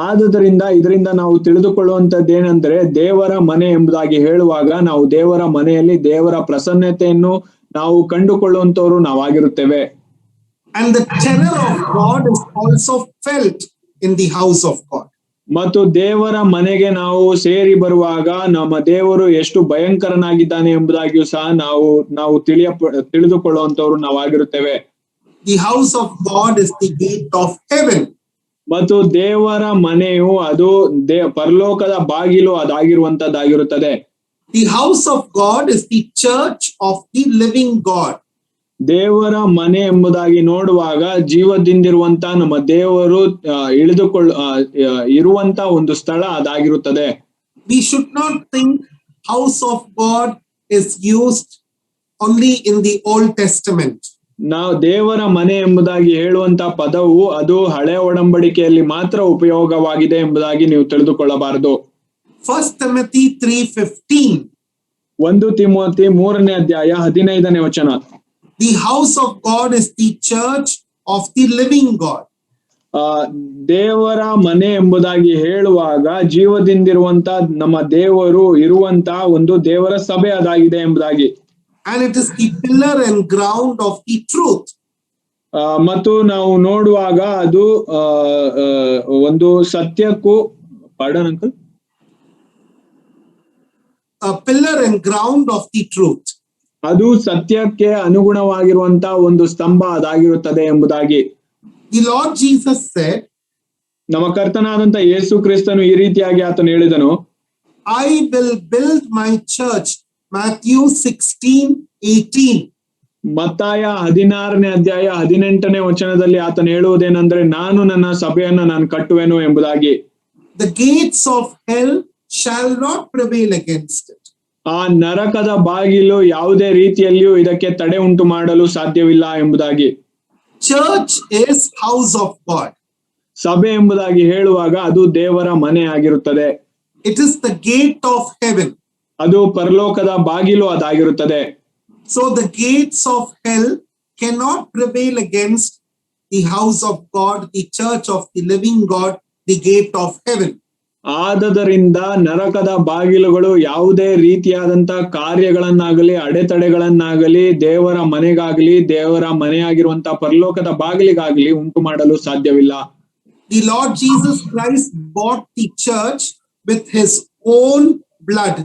ಆದುದರಿಂದ ಇದರಿಂದ ನಾವು ತಿಳಿದುಕೊಳ್ಳುವಂತದ್ದೇನೆಂದ್ರೆ, ದೇವರ ಮನೆ ಎಂಬುದಾಗಿ ಹೇಳುವಾಗ ನಾವು ದೇವರ ಮನೆಯಲ್ಲಿ ದೇವರ ಪ್ರಸನ್ನತೆಯನ್ನು ನಾವು ಕಂಡುಕೊಳ್ಳುವಂತವರು ನಾವಾಗಿರುತ್ತೇವೆ. And the terror of God is also felt in the house of God. ಮತ್ತು ದೇವರ ಮನೆಗೆ ನಾವು ಸೇರಿ ಬರುವಾಗ ನಮ್ಮ ದೇವರು ಎಷ್ಟು ಭಯಂಕರನಾಗಿದ್ದಾನೆ ಎಂಬುದಾಗಿಯೂ ಸಹ ನಾವು ತಿಳಿದುಕೊಳ್ಳುವಂತವರು ನಾವಾಗಿರುತ್ತೇವೆ. The house of God is the gate of heaven. ಮತ್ತು ದೇವರ ಮನೆಯು ಅದು ಪರಲೋಕದ ಬಾಗಿಲು ಅದಾಗಿರುವಂತದ್ದಾಗಿರುತ್ತದೆ. The house of God is the church of the living God. ದೇವರ ಮನೆ ಎಂಬುದಾಗಿ ನೋಡುವಾಗ ಜೀವದಿಂದಿರುವಂತ ನಮ್ಮ ದೇವರು ಇರುವಂತ ಒಂದು ಸ್ಥಳ ಅದಾಗಿರುತ್ತದೆ. We should not think house of God is used only in the Old Testament. ನಾವು ದೇವರ ಮನೆ ಎಂಬುದಾಗಿ ಹೇಳುವಂತ ಪದವು ಅದು ಹಳೆ ಒಡಂಬಡಿಕೆಯಲ್ಲಿ ಮಾತ್ರ ಉಪಯೋಗವಾಗಿದೆ ಎಂಬುದಾಗಿ ನೀವು ತಿಳಿದುಕೊಳ್ಳಬಾರದು. 1 Timothy 3:15. 1 ತಿಮೋಥಿ 3ನೇ ಅಧ್ಯಾಯ 15ನೇ ವಚನ, the house of God is the church of the living God. ದೇವರ ಮನೆ ಎಂಬುದಾಗಿ ಹೇಳುವಾಗ ಜೀವದಿಂದಿರುವಂತ ನಮ್ಮ ದೇವರು ಇರುವಂತ ಒಂದು ದೇವರ ಸಭೆ ಅದಾಗಿದೆ ಎಂಬುದಾಗಿ. And it is the pillar and ground of the truth. ಮತ್ತು ನಾವು ನೋಡುವಾಗ ಅದು ಒಂದು ಸತ್ಯಕ್ಕೂ pardon uncle, a pillar and ground of the truth. ಅದು ಸತ್ಯಕ್ಕೆ ಅನುಗುಣವಾಗಿರುವಂತ ಒಂದು ಸ್ತಂಭ ಅದಾಗಿರುತ್ತದೆ ಎಂಬುದಾಗಿ. The Lord Jesus said, ನಮ್ಮ ಕರ್ತನಾದಂತ ಯೇಸು ಕ್ರಿಸ್ತನು ಈ ರೀತಿಯಾಗಿ ಆತನು ಹೇಳಿದನು, I will build my church. Matthew 16:18. ಮತ್ತಾಯ 16ನೇ ಅಧ್ಯಾಯ 18ನೇ ವಚನದಲ್ಲಿ ಆತನು ಹೇಳುವುದೇನೆಂದ್ರೆ, ನಾನು ನನ್ನ ಸಭೆಯನ್ನು ನಾನು ಕಟ್ಟುವೆನು ಎಂಬುದಾಗಿ. The gates of hell shall not prevail against it. ಆ ನರಕದ ಬಾಗಿಲು ಯಾವುದೇ ರೀತಿಯಲ್ಲಿಯೂ ಇದಕ್ಕೆ ತಡೆ ಉಂಟು ಮಾಡಲು ಸಾಧ್ಯವಿಲ್ಲ ಎಂಬುದಾಗಿ. Church is house of God. ಸಭೆ ಎಂಬುದಾಗಿ ಹೇಳುವಾಗ ಅದು ದೇವರ ಮನೆ ಆಗಿರುತ್ತದೆ. It is the gate of heaven. ಅದು ಪರಲೋಕದ ಬಾಗಿಲು ಅದಾಗಿರುತ್ತದೆ. So the gates of hell cannot prevail against the house of God, the church of the living God, the gate of heaven. ಆದದರಿಂದ ನರಕದ ಬಾಗಿಲುಗಳು ಯಾವುದೇ ರೀತಿಯಾದಂತ ಕಾರ್ಯಗಳನ್ನಾಗಲಿ ಅಡೆತಡೆಗಳನ್ನಾಗಲಿ ದೇವರ ಮನೆಗಾಗಲಿ ದೇವರ ಮನೆಯಾಗಿರುವಂತ ಪರಲೋಕದ ಬಾಗಿಲಿಗಾಗಲಿ ಉಂಟು ಮಾಡಲು ಸಾಧ್ಯವಿಲ್ಲ. The Lord Jesus Christ bought the church with his own blood.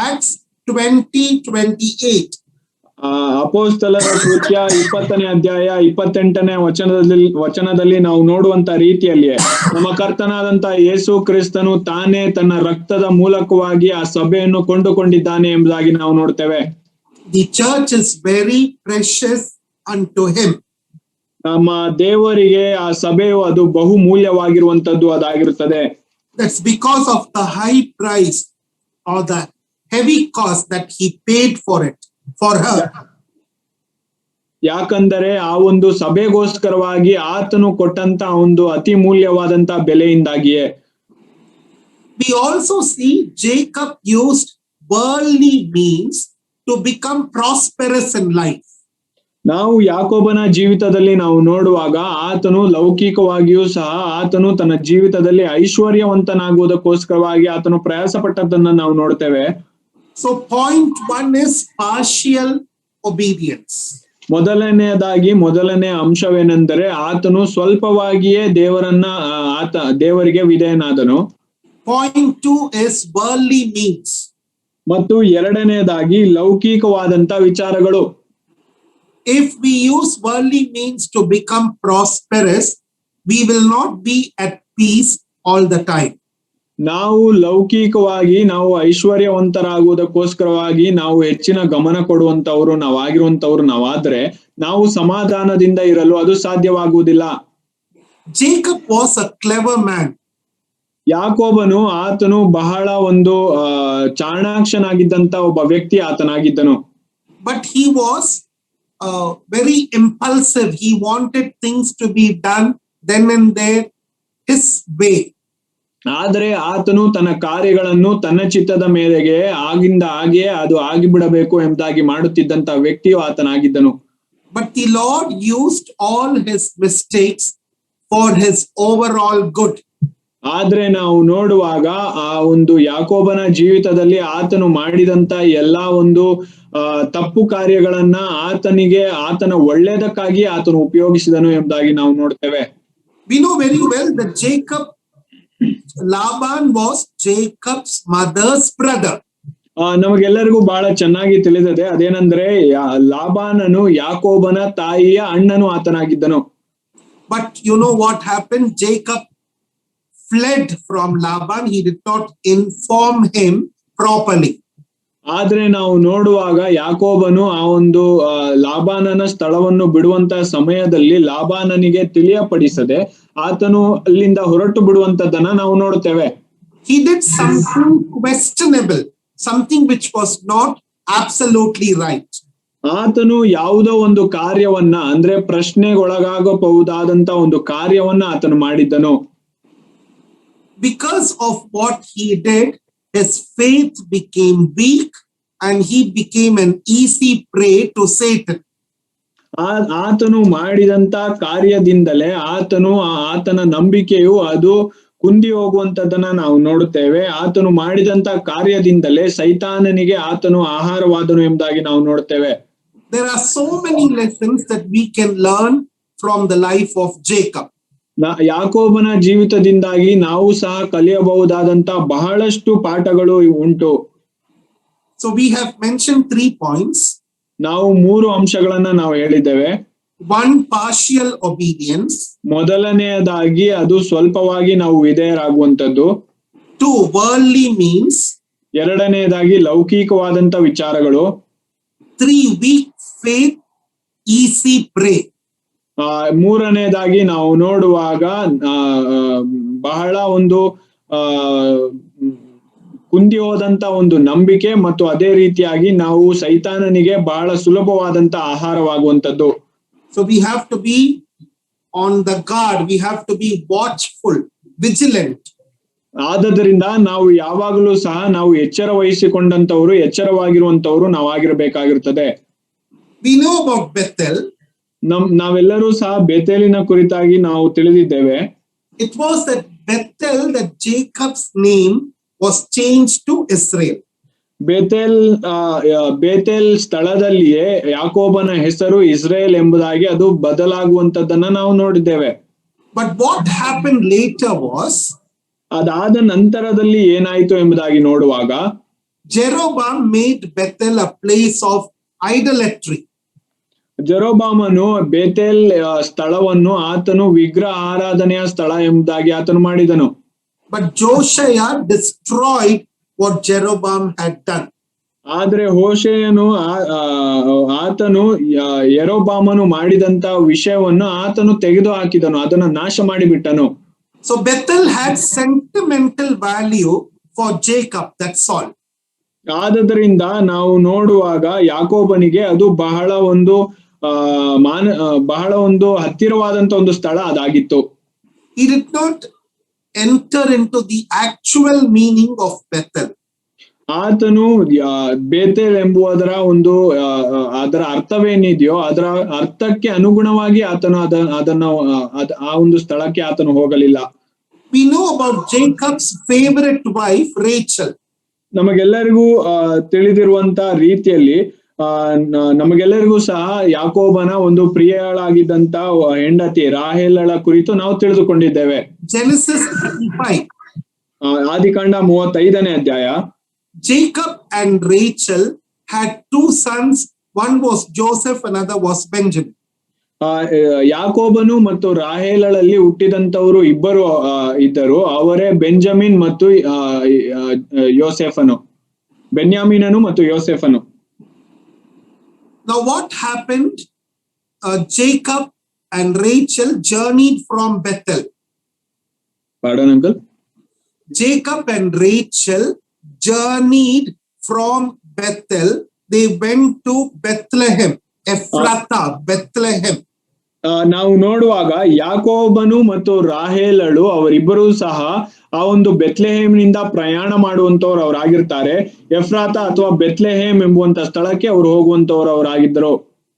Acts 20:28. ಅಪೊಸ್ತಲರ ಕೃತ್ಯ 20ನೇ ಅಧ್ಯಾಯ 28ನೇ ವಚನದಲ್ಲಿ ನಾವು ನೋಡುವಂತ ರೀತಿಯಲ್ಲಿಯೇ ನಮ್ಮ ಕರ್ತನಾದಂತ ಯೇಸು ಕ್ರಿಸ್ತನು ತಾನೇ ತನ್ನ ರಕ್ತದ ಮೂಲಕವಾಗಿ ಆ ಸಭೆಯನ್ನು ಕೊಂಡುಕೊಂಡಿದ್ದಾನೆ ಎಂಬುದಾಗಿ ನಾವು ನೋಡ್ತೇವೆ. The church is very precious unto him. ನಮ್ಮ ದೇವರಿಗೆ ಆ ಸಭೆಯು ಅದು ಬಹು ಮೂಲ್ಯವಾಗಿರುವಂತದ್ದು ಅದಾಗಿರುತ್ತದೆ. That's because of the high price or the heavy cost that he paid for it, for her. ಯಾಕಂದರೆ ಆ ಒಂದು ಸಭೆಗೋಸ್ಕರವಾಗಿ ಆತನು ಕೊಟ್ಟಂತ ಒಂದು ಅತಿ ಮೂಲ್ಯವಾದಂತ ಬೆಲೆಯಿಂದಾಗಿಯೇ. We also see Jacob used worldly means to become prosperous in life. ನಾವು ಯಾಕೋಬನ ಜೀವಿತದಲ್ಲಿ ನಾವು ನೋಡುವಾಗ ಆತನು ಲೌಕಿಕವಾಗಿಯೂ ಸಹ ಆತನು ತನ್ನ ಜೀವಿತದಲ್ಲಿ ಐಶ್ವರ್ಯವಂತನಾಗುವುದಕ್ಕೋಸ್ಕರವಾಗಿ ಆತನು ಪ್ರಯಾಸ ಪಟ್ಟದ್ದನ್ನ ನಾವು ನೋಡ್ತೇವೆ. So point 1 is partial obedience. ಮೊದಲನೇ ಅಂಶವೇನೆಂದರೆ ಆತನು ಸ್ವಲ್ಪವಾಗಿಯೇ ದೇವರಿಗೆ ವಿಧೇಯನಾದನು. Point 2 is worldly means. ಮತ್ತು ಎರಡನೆಯದಾಗಿ ಲೌಕಿಕವಾದಂತ ವಿಚಾರಗಳು. If we use worldly means to become prosperous, we will not be at peace all the time. ನಾವು ಲೌಕಿಕವಾಗಿ ನಾವು ಐಶ್ವರ್ಯವಂತರಾಗುವುದಕ್ಕೋಸ್ಕರವಾಗಿ ನಾವು ಹೆಚ್ಚಿನ ಗಮನ ಕೊಡುವಂತವ್ರು ನಾವಾಗಿರುವಂತವ್ರು ನಾವಾದ್ರೆ ನಾವು ಸಮಾಧಾನದಿಂದ ಇರಲು ಅದು ಸಾಧ್ಯವಾಗುವುದಿಲ್ಲ. Jacob was a clever man. ಯಾಕೋಬನು ಆತನು ಬಹಳ ಒಂದು ಚಾಣಾಕ್ಷನಾಗಿದ್ದಂತ ಒಬ್ಬ ವ್ಯಕ್ತಿ ಆತನಾಗಿದ್ದನು. But he was very impulsive. He wanted things to be done then and there his way. ಆದರೆ ಆತನು ತನ್ನ ಕಾರ್ಯಗಳನ್ನು ತನ್ನ ಚಿತ್ತದ ಮೇರೆಗೆ ಆಗಿಂದ ಹಾಗೆ ಅದು ಆಗಿಬಿಡಬೇಕು ಎಂಬುದಾಗಿ ಮಾಡುತ್ತಿದ್ದಂತ ವ್ಯಕ್ತಿಯು ಆತನಾಗಿದ್ದನು. But the Lord used all his mistakes for his overall good. ಆದ್ರೆ ನಾವು ನೋಡುವಾಗ ಆ ಒಂದು ಯಾಕೋಬನ ಜೀವಿತದಲ್ಲಿ ಆತನು ಮಾಡಿದಂತ ಎಲ್ಲಾ ಒಂದು ತಪ್ಪು ಕಾರ್ಯಗಳನ್ನ ಆತನ ಒಳ್ಳೇದಕ್ಕಾಗಿ ಆತನು ಉಪಯೋಗಿಸಿದನು ಎಂಬುದಾಗಿ ನಾವು ನೋಡ್ತೇವೆ. We know very well that Laban was Jacob's mother's brother. ನಮಗೆಲ್ಲರಿಗೂ ಬಹಳ ಚೆನ್ನಾಗಿ ತಿಳಿದಿದೆ. ಅದೇನಂದ್ರೆ ಲಾಬಾನನು ಯಾಕೋಬನ ತಾಯಿಯ ಅಣ್ಣನು ಆತನಾಗಿದ್ದನು. But you know what happened? Jacob fled from Laban. He did not inform him properly. ಆದ್ರೆ ನಾವು ನೋಡುವಾಗ ಯಾಕೋಬನು ಆ ಒಂದು ಲಾಬಾನನ ಸ್ಥಳವನ್ನು ಬಿಡುವಂತ ಸಮಯದಲ್ಲಿ ಲಾಬಾನನಿಗೆ ತಿಳಿಯಪಡಿಸದೆ ಆತನು ಅಲ್ಲಿಂದ ಹೊರಟು ಬಿಡುವಂತದ್ದನ್ನ ನಾವು ನೋಡುತ್ತೇವೆ. He did something questionable, something which was not absolutely right. ಆತನು ಯಾವುದೋ ಒಂದು ಕಾರ್ಯವನ್ನ ಅಂದ್ರೆ ಪ್ರಶ್ನೆಗೊಳಗಾಗಬಹುದಾದಂತ ಒಂದು ಕಾರ್ಯವನ್ನ ಆತನು ಮಾಡಿದ್ದನು. Because of what he did, his faith became weak and he became an easy prey to Satan. ಆತನು ಮಾಡಿದಂತ ಕಾರ್ಯದಿಂದಲೇ ಆತನ ನಂಬಿಕೆಯು ಅದು ಕುಂದಿ ಹೋಗುವಂತದ್ದನ್ನ ನಾವು ನೋಡುತ್ತೇವೆ. ಆತನು ಮಾಡಿದಂತ ಕಾರ್ಯದಿಂದಲೇ ಸೈತಾನನಿಗೆ ಆತನು ಆಹಾರವಾದನು ಎಂಬುದಾಗಿ ನಾವು ನೋಡುತ್ತೇವೆ. There are so many lessons that we can learn from the life of Jacob. ಯಾಕೋಬನ ಜೀವಿತದಿಂದಾಗಿ ನಾವು ಸಹ ಕಲಿಯಬಹುದಾದಂತ ಬಹಳಷ್ಟು ಪಾಠಗಳು ಉಂಟು. So we have mentioned 3 points. ನಾವು 3 ಅಂಶಗಳನ್ನ ನಾವು ಹೇಳಿದ್ದೇವೆ. 1, partial obedience. ಮೊದಲನೆಯದಾಗಿ ಅದು ಸ್ವಲ್ಪವಾಗಿ ನಾವು ವಿಧೇಯರಾಗುವಂತದ್ದು. 2, worldly means. ಎರಡನೆಯದಾಗಿ ಲೌಕಿಕವಾದಂತ ವಿಚಾರಗಳು. 3, weak faith, easy prey. ಮೂರನೇದಾಗಿ ನಾವು ನೋಡುವಾಗ ಬಹಳ ಒಂದು ಕುಂದಿ ಹೋದಂತ ಒಂದು ನಂಬಿಕೆ ಮತ್ತು ಅದೇ ರೀತಿಯಾಗಿ ನಾವು ಸೈತಾನನಿಗೆ ಬಹಳ ಸುಲಭವಾದಂತ ಆಹಾರವಾಗುವಂತದ್ದು. So we have to be on the guard. We have to be watchful, vigilant. ಆದದರಿಂದ ನಾವು ಯಾವಾಗಲೂ ಸಹ ನಾವು ಎಚ್ಚರ ವಹಿಸಿಕೊಂಡಂತವರು ಎಚ್ಚರವಾಗಿರುವಂತವರು ನಾವಾಗಿರಬೇಕಾಗಿರುತ್ತದೆ. We know about Bethel. ನಾವೆಲ್ಲರೂ ಸಹ ಬೇತೇಲಿನ ಕುರಿತಾಗಿ ನಾವು ತಿಳಿದಿದ್ದೇವೆ. It was at Bethel that Jacob's name was changed to Israel. Bethel ಸ್ಥಳದಲ್ಲಿಯೇ ಯಾಕೋಬನ ಹೆಸರು ಇಸ್ರೇಲ್ ಎಂಬುದಾಗಿ ಅದು ಬದಲಾಗುವಂತದ್ದನ್ನ ನಾವು ನೋಡಿದ್ದೇವೆ. But what happened later was, ಅದಾದ ನಂತರದಲ್ಲಿ ಏನಾಯಿತು ಎಂಬುದಾಗಿ ನೋಡುವಾಗ Jeroboam made Bethel a place of idolatry. ಜೆರೋಬಾಮನು ಬೇತೇಲ್ ಸ್ಥಳವನ್ನು ಆತನು ವಿಗ್ರಹ ಆರಾಧನೆಯ ಸ್ಥಳ ಎಂಬುದಾಗಿ ಆತನು ಮಾಡಿದನು. But Josiah destroyed what Jeroboam had done. ಆದ್ರೆ ಹೋಶೇಯನು ಆತನು ಯೆರೋಬಾಮನು ಮಾಡಿದಂತ ವಿಷಯವನ್ನು ಆತನು ತೆಗೆದು ಹಾಕಿದನು, ಅದನ್ನು ನಾಶ ಮಾಡಿಬಿಟ್ಟನು. So Bethel had sentimental value for Jacob, that's all. ಆದದರಿಂದ ನಾವು ನೋಡುವಾಗ ಯಾಕೋಬನಿಗೆ ಅದು ಬಹಳ ಒಂದು ಹತ್ತಿರವಾದಂತ ಒಂದು ಸ್ಥಳ ಅದಾಗಿತ್ತು. He did not enter into the actual meaning of Bethel. ಆತನು ಬೇತೇಲ್ ಎಂಬುದರ ಅದರ ಅರ್ಥವೇನಿದೆಯೋ ಅದರ ಅರ್ಥಕ್ಕೆ ಅನುಗುಣವಾಗಿ ಆತನು ಆ ಒಂದು ಸ್ಥಳಕ್ಕೆ ಆತನು ಹೋಗಲಿಲ್ಲ. We know about Jacob's favorite wife, Rachel. ನಮಗೆಲ್ಲರಿಗೂ ತಿಳಿದಿರುವಂತ ರೀತಿಯಲ್ಲಿ ನಮಗೆಲ್ಲರಿಗೂ ಸಹ ಯಾಕೋಬನ ಒಂದು ಪ್ರಿಯಳಾಗಿದ್ದಂತ ಹೆಂಡತಿ ರಾಹೇಲಳ ಕುರಿತು ನಾವು ತಿಳಿದುಕೊಂಡಿದ್ದೇವೆ. Genesis 35. ಆದಿಕಾಂಡ 35ನೇ ಅಧ್ಯಾಯ. Jacob and Rachel had 2 sons. One was Joseph, another was Benjamin. ಯಾಕೋಬನು ಮತ್ತು ರಾಹೇಲಳಲ್ಲಿ ಹುಟ್ಟಿದಂತವರು ಇಬ್ಬರು ಇದ್ದರು, ಅವರೇ ಬೆಂಜಮಿನ್ ಮತ್ತು ಯೋಸೆಫನು, ಬೆನ್ಯಾಮೀನನು ಮತ್ತು ಯೋಸೆಫನು. Now what happened? Jacob and Rachel journeyed from Bethel. Pardon, uncle? Jacob and Rachel journeyed from Bethel. They went to Bethlehem, Ephrathah, Bethlehem. ನಾವು ನೋಡುವಾಗ ಯಾಕೋಬನು ಮತ್ತು ರಾಹೇಲಳು ಅವರಿಬ್ಬರೂ ಸಹ ಆ ಒಂದು ಬೆತ್ಲೆಹೇಮ್ನಿಂದ ಪ್ರಯಾಣ ಮಾಡುವಂತವ್ರು ಅವರಾಗಿರ್ತಾರೆ. ಎಫ್ರಾತ ಅಥವಾ ಬೆತ್ಲೆಹೇಮ್ ಎಂಬುವಂತ ಸ್ಥಳಕ್ಕೆ ಅವರು ಹೋಗುವಂತವ್ರು ಅವರಾಗಿದ್ದರು.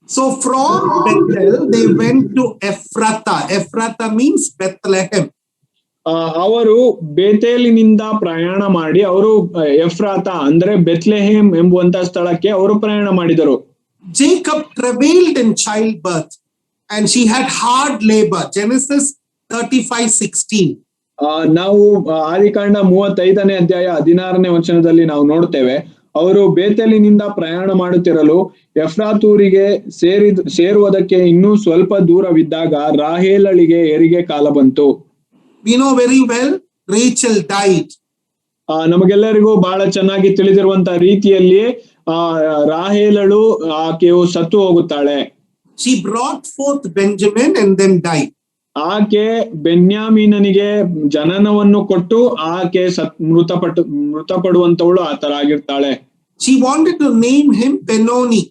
So from Bethel they went to Ephrathah. Ephrathah means Bethlehem. ಅವರು ಬೇತೇಲಿನಿಂದ ಪ್ರಯಾಣ ಮಾಡಿ ಅವರು ಎಫ್ರಾತ ಅಂದ್ರೆ ಬೆತ್ಲೆಹೇಮ್ ಎಂಬುವಂತ ಸ್ಥಳಕ್ಕೆ ಅವರು ಪ್ರಯಾಣ ಮಾಡಿದರು. Jacob travailed in childbirth and she had hard labor. Genesis 35:16. ನಾವು ಆದಿಕಾಂಡ 35ನೇ ಅಧ್ಯಾಯ 16ನೇ ವಚನದಲ್ಲಿ ನಾವು ನೋಡ್ತೇವೆ, ಅವರು ಬೇತೇಲಿನಿಂದ ಪ್ರಯಾಣ ಮಾಡುತ್ತಿರಲು ಎಫ್ರಾತೂರಿಗೆ ಸೇರುವುದಕ್ಕೆ ಇನ್ನೂ ಸ್ವಲ್ಪ ದೂರವಿದ್ದಾಗ ರಾಹೇಲಳಿಗೆ ಹೆರಿಗೆ ಕಾಲ ಬಂತು. We know very well Rachel died. ನಮಗೆಲ್ಲರಿಗೂ ಬಹಳ ಚೆನ್ನಾಗಿ ತಿಳಿದಿರುವಂತ ರೀತಿಯಲ್ಲಿ ರಾಹೇಲಳು ಆಕೆಯು ಸತ್ತು ಹೋಗುತ್ತಾಳೆ. She brought forth Benjamin and then died. ಆಕೆ ಬೆನ್ಯಾಮೀನನಿಗೆ ಜನನವನ್ನು ಕೊಟ್ಟು ಆಕೆ ಮೃತಪಡುವಂತವಳು ಆತರಾಗಿರ್ತಾಳೆ. She wanted to name him Benoni.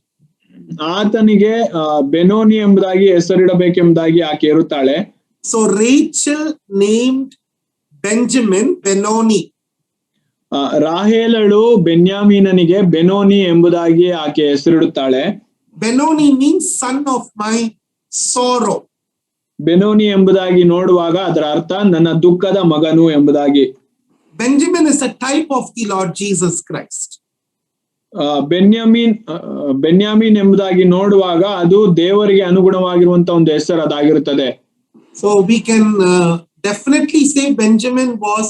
ಆತನಿಗೆ ಬೆನೋನಿ ಎಂಬುದಾಗಿ ಹೆಸರಿಡಬೇಕೆಂಬುದಾಗಿ ಆಕೆ ಇರುತ್ತಾಳೆ. So Rachel named Benjamin Benoni. ರಾಹೇಲಳು ಬೆನ್ಯಾಮೀನನಿಗೆ Benoni ಎಂಬುದಾಗಿ ಆಕೆ ಹೆಸರಿಡುತ್ತಾಳೆ. Benoni means son of my sorrow. Benoni ಎಂಬುದಾಗಿ ನೋಡುವಾಗ ಅದರ ಅರ್ಥ ನನ್ನ ದುಃಖದ ಮಗನು ಎಂಬುದಾಗಿ. Benjamin is a type of the Lord Jesus Christ. ಬೆನ್ಯಾಮೀನ್ ಎಂಬುದಾಗಿ ನೋಡುವಾಗ ಅದು ದೇವರಿಗೆ ಅನುಗುಣವಾಗಿರುವಂತ ಒಂದು ಹೆಸರು ಅದಾಗಿರುತ್ತದೆ. So we can definitely say Benjamin was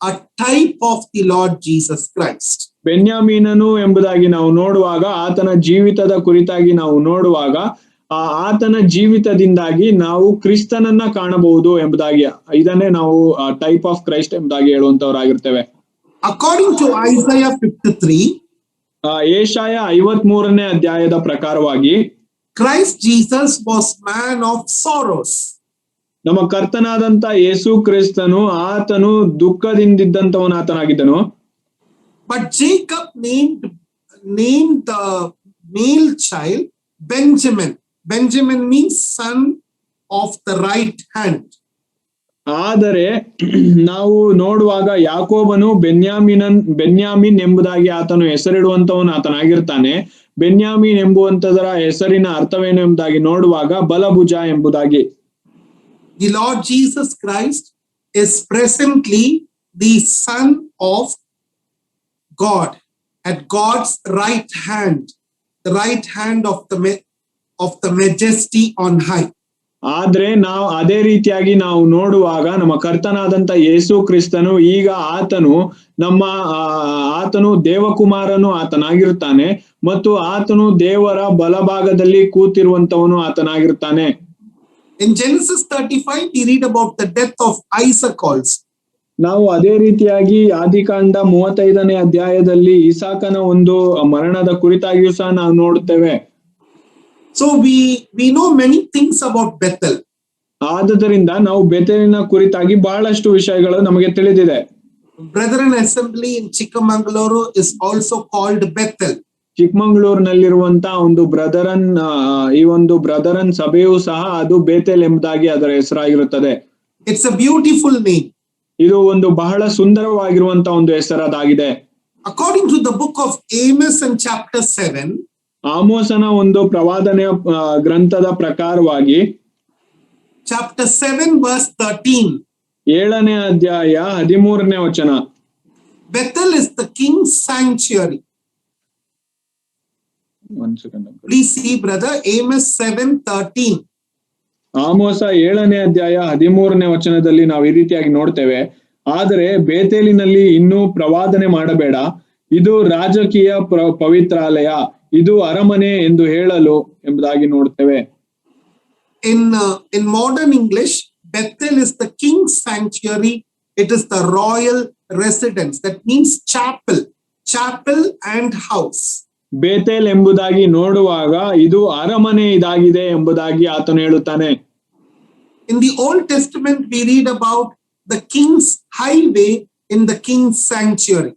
a type of the Lord Jesus Christ. ಬೆನ್ಯಾಮೀನನು ಎಂಬುದಾಗಿ ನಾವು ನೋಡುವಾಗ ಆತನ ಜೀವಿತದ ಕುರಿತಾಗಿ ನಾವು ನೋಡುವಾಗ ಆತನ ಜೀವಿತದಿಂದಾಗಿ ನಾವು ಕ್ರಿಸ್ತನನ್ನ ಕಾಣಬಹುದು ಎಂಬುದಾಗಿ, ಇದನ್ನೇ ನಾವು ಟೈಪ್ ಆಫ್ ಕ್ರೈಸ್ಟ್ ಎಂಬುದಾಗಿ ಹೇಳುವಂತವರಾಗಿರ್ತೇವೆ. According to Isaiah 53, ಯೆಶಾಯ 53ನೇ ಅಧ್ಯಾಯದ ಪ್ರಕಾರವಾಗಿ Christ Jesus was man of sorrows. ನಮ್ಮ ಕರ್ತನಾದಂತ ಯೇಸು ಕ್ರಿಸ್ತನು ಆತನು ದುಃಖದಿಂದಿದ್ದಂತವನು ಆತನಾಗಿದ್ದನು. But Jacob named the male child Benjamin. Benjamin means son of the right hand. ಆದರೆ ನಾವು ನೋಡುವಾಗ ಯಾಕೋಬನು ಬೆನ್ಯಾಮಿನ್ ಎಂಬುದಾಗಿ ಆತನು ಹೆಸರಿಡುವಂತವನು ಆತನಾಗಿರ್ತಾನೆ. ಬೆನ್ಯಾಮಿನ್ ಎಂಬುವಂತದರ ಹೆಸರಿನ ಅರ್ಥವೇನು ಎಂಬುದಾಗಿ ನೋಡುವಾಗ ಬಲಭುಜ ಎಂಬುದಾಗಿ. The Lord Jesus Christ is presently the Son of God at God's right hand, the right hand of the majesty on high. ಆದ್ರೆ ನಾವು ಅದೇ ರೀತಿಯಾಗಿ ನಾವು ನೋಡುವಾಗ ನಮ್ಮ ಕರ್ತನಾದಂತ ಯೇಸು ಕ್ರಿಸ್ತನು ಈಗ ಆತನು ದೇವಕುಮಾರನು ಆತನಾಗಿರ್ತಾನೆ ಮತ್ತು ಆತನು ದೇವರ ಬಲಭಾಗದಲ್ಲಿ ಕೂತಿರುವಂತವನು ಆತನಾಗಿರ್ತಾನೆ. In Genesis 35 we read about the death of Isaac also. ನಾವು ಅದೇ ರೀತಿಯಾಗಿ ಆದಿಕಾಂಡ 35ನೇ ಅಧ್ಯಾಯದಲ್ಲಿ ಇಸಾಕನ ಒಂದು ಮರಣದ ಕುರಿತಾಗಿಯೂ ಸಹ ನಾವು ನೋಡುತ್ತೇವೆ. So we know many things about Bethel. ಆದುದರಿಂದ ನಾವು ಬೆಥೆಲಿನ ಕುರಿತಾಗಿ ಬಹಳಷ್ಟು ವಿಷಯಗಳು ನಮಗೆ ತಿಳಿದಿದೆ. Brethren Assembly in Chikmagaluru is also called Bethel. ಚಿಕ್ಕಮಂಗಳೂರಿನಲ್ಲಿರುವಂತ ಒಂದು ಈ ಒಂದು ಬ್ರದರನ್ ಸಭೆಯೂ ಸಹ ಅದು ಬೇತೇಲ್ ಎಂಬುದಾಗಿ ಅದರ ಹೆಸರಾಗಿರುತ್ತದೆ. It's a beautiful name. ಇದು ಒಂದು ಬಹಳ ಸುಂದರವಾಗಿರುವಂತ ಒಂದು ಹೆಸರಾಗಿದೆ. According to the book of Amos in chapter 7, ಆಮೋಸನ ಒಂದು ಪ್ರವಾದನೆಯ ಗ್ರಂಥದ ಪ್ರಕಾರವಾಗಿ chapter 7 verse 13, 7ನೇ ಅಧ್ಯಾಯ 13ನೇ ವಚನ, Bethel is the king's sanctuary. Please see brother, Amos 7:13. ಆಮೋಸ 7ನೇ ಅಧ್ಯಾಯ 13ನೇ ವಚನದಲ್ಲಿ ನಾವು ಈ ರೀತಿಯಾಗಿ ನೋಡ್ತೇವೆ, ಆದರೆ ಬೇತೇಲಿನಲ್ಲಿ ಇನ್ನೂ ಪ್ರವಾದನೆ ಮಾಡಬೇಡ, ಇದು ರಾಜಕೀಯ ಪವಿತ್ರಾಲಯ, ಇದು ಅರಮನೆ ಎಂದು ಹೇಳಲು ಎಂಬುದಾಗಿ ನೋಡ್ತೇವೆ. in modern English, Bethel is the king's sanctuary. It is the royal residence. That means chapel and house. Bethel ಎಂಬುದಾಗಿ ನೋಡುವಾಗ ಇದು ಅರಮನೆ ಇದಾಗಿದೆ ಎಂಬುದಾಗಿ ಆತನು ಹೇಳುತ್ತಾನೆ. In the Old Testament, we read about the king's highway in the king's sanctuary.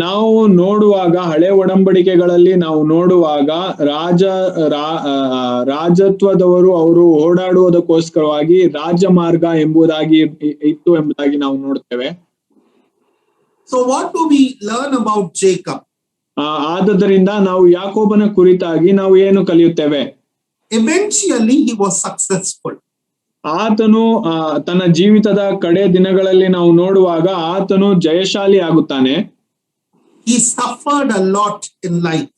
ನಾವು ನೋಡುವಾಗ ಹಳೆ ಒಡಂಬಡಿಕೆಗಳಲ್ಲಿ ನಾವು ನೋಡುವಾಗ ರಾಜತ್ವದವರು ಅವರು ಓಡಾಡುವುದಕ್ಕೋಸ್ಕರವಾಗಿ ರಾಜಮಾರ್ಗ ಎಂಬುದಾಗಿ ಇತ್ತು ಎಂಬುದಾಗಿ ನಾವು ನೋಡ್ತೇವೆ. So what do we learn about Jacob? ಆದುದರಿಂದ ನಾವು ಯಾಕೋಬನ ಕುರಿತಾಗಿ ನಾವು ಏನು ಕಲಿಯುತ್ತೇವೆ? Eventually he was successful. ಆತನು ತನ್ನ ಜೀವಿತದ ಕಡೆ ದಿನಗಳಲ್ಲಿ ನಾವು ನೋಡುವಾಗ ಆತನು ಜಯಶಾಲಿ ಆಗುತ್ತಾನೆ. He suffered a lot in life.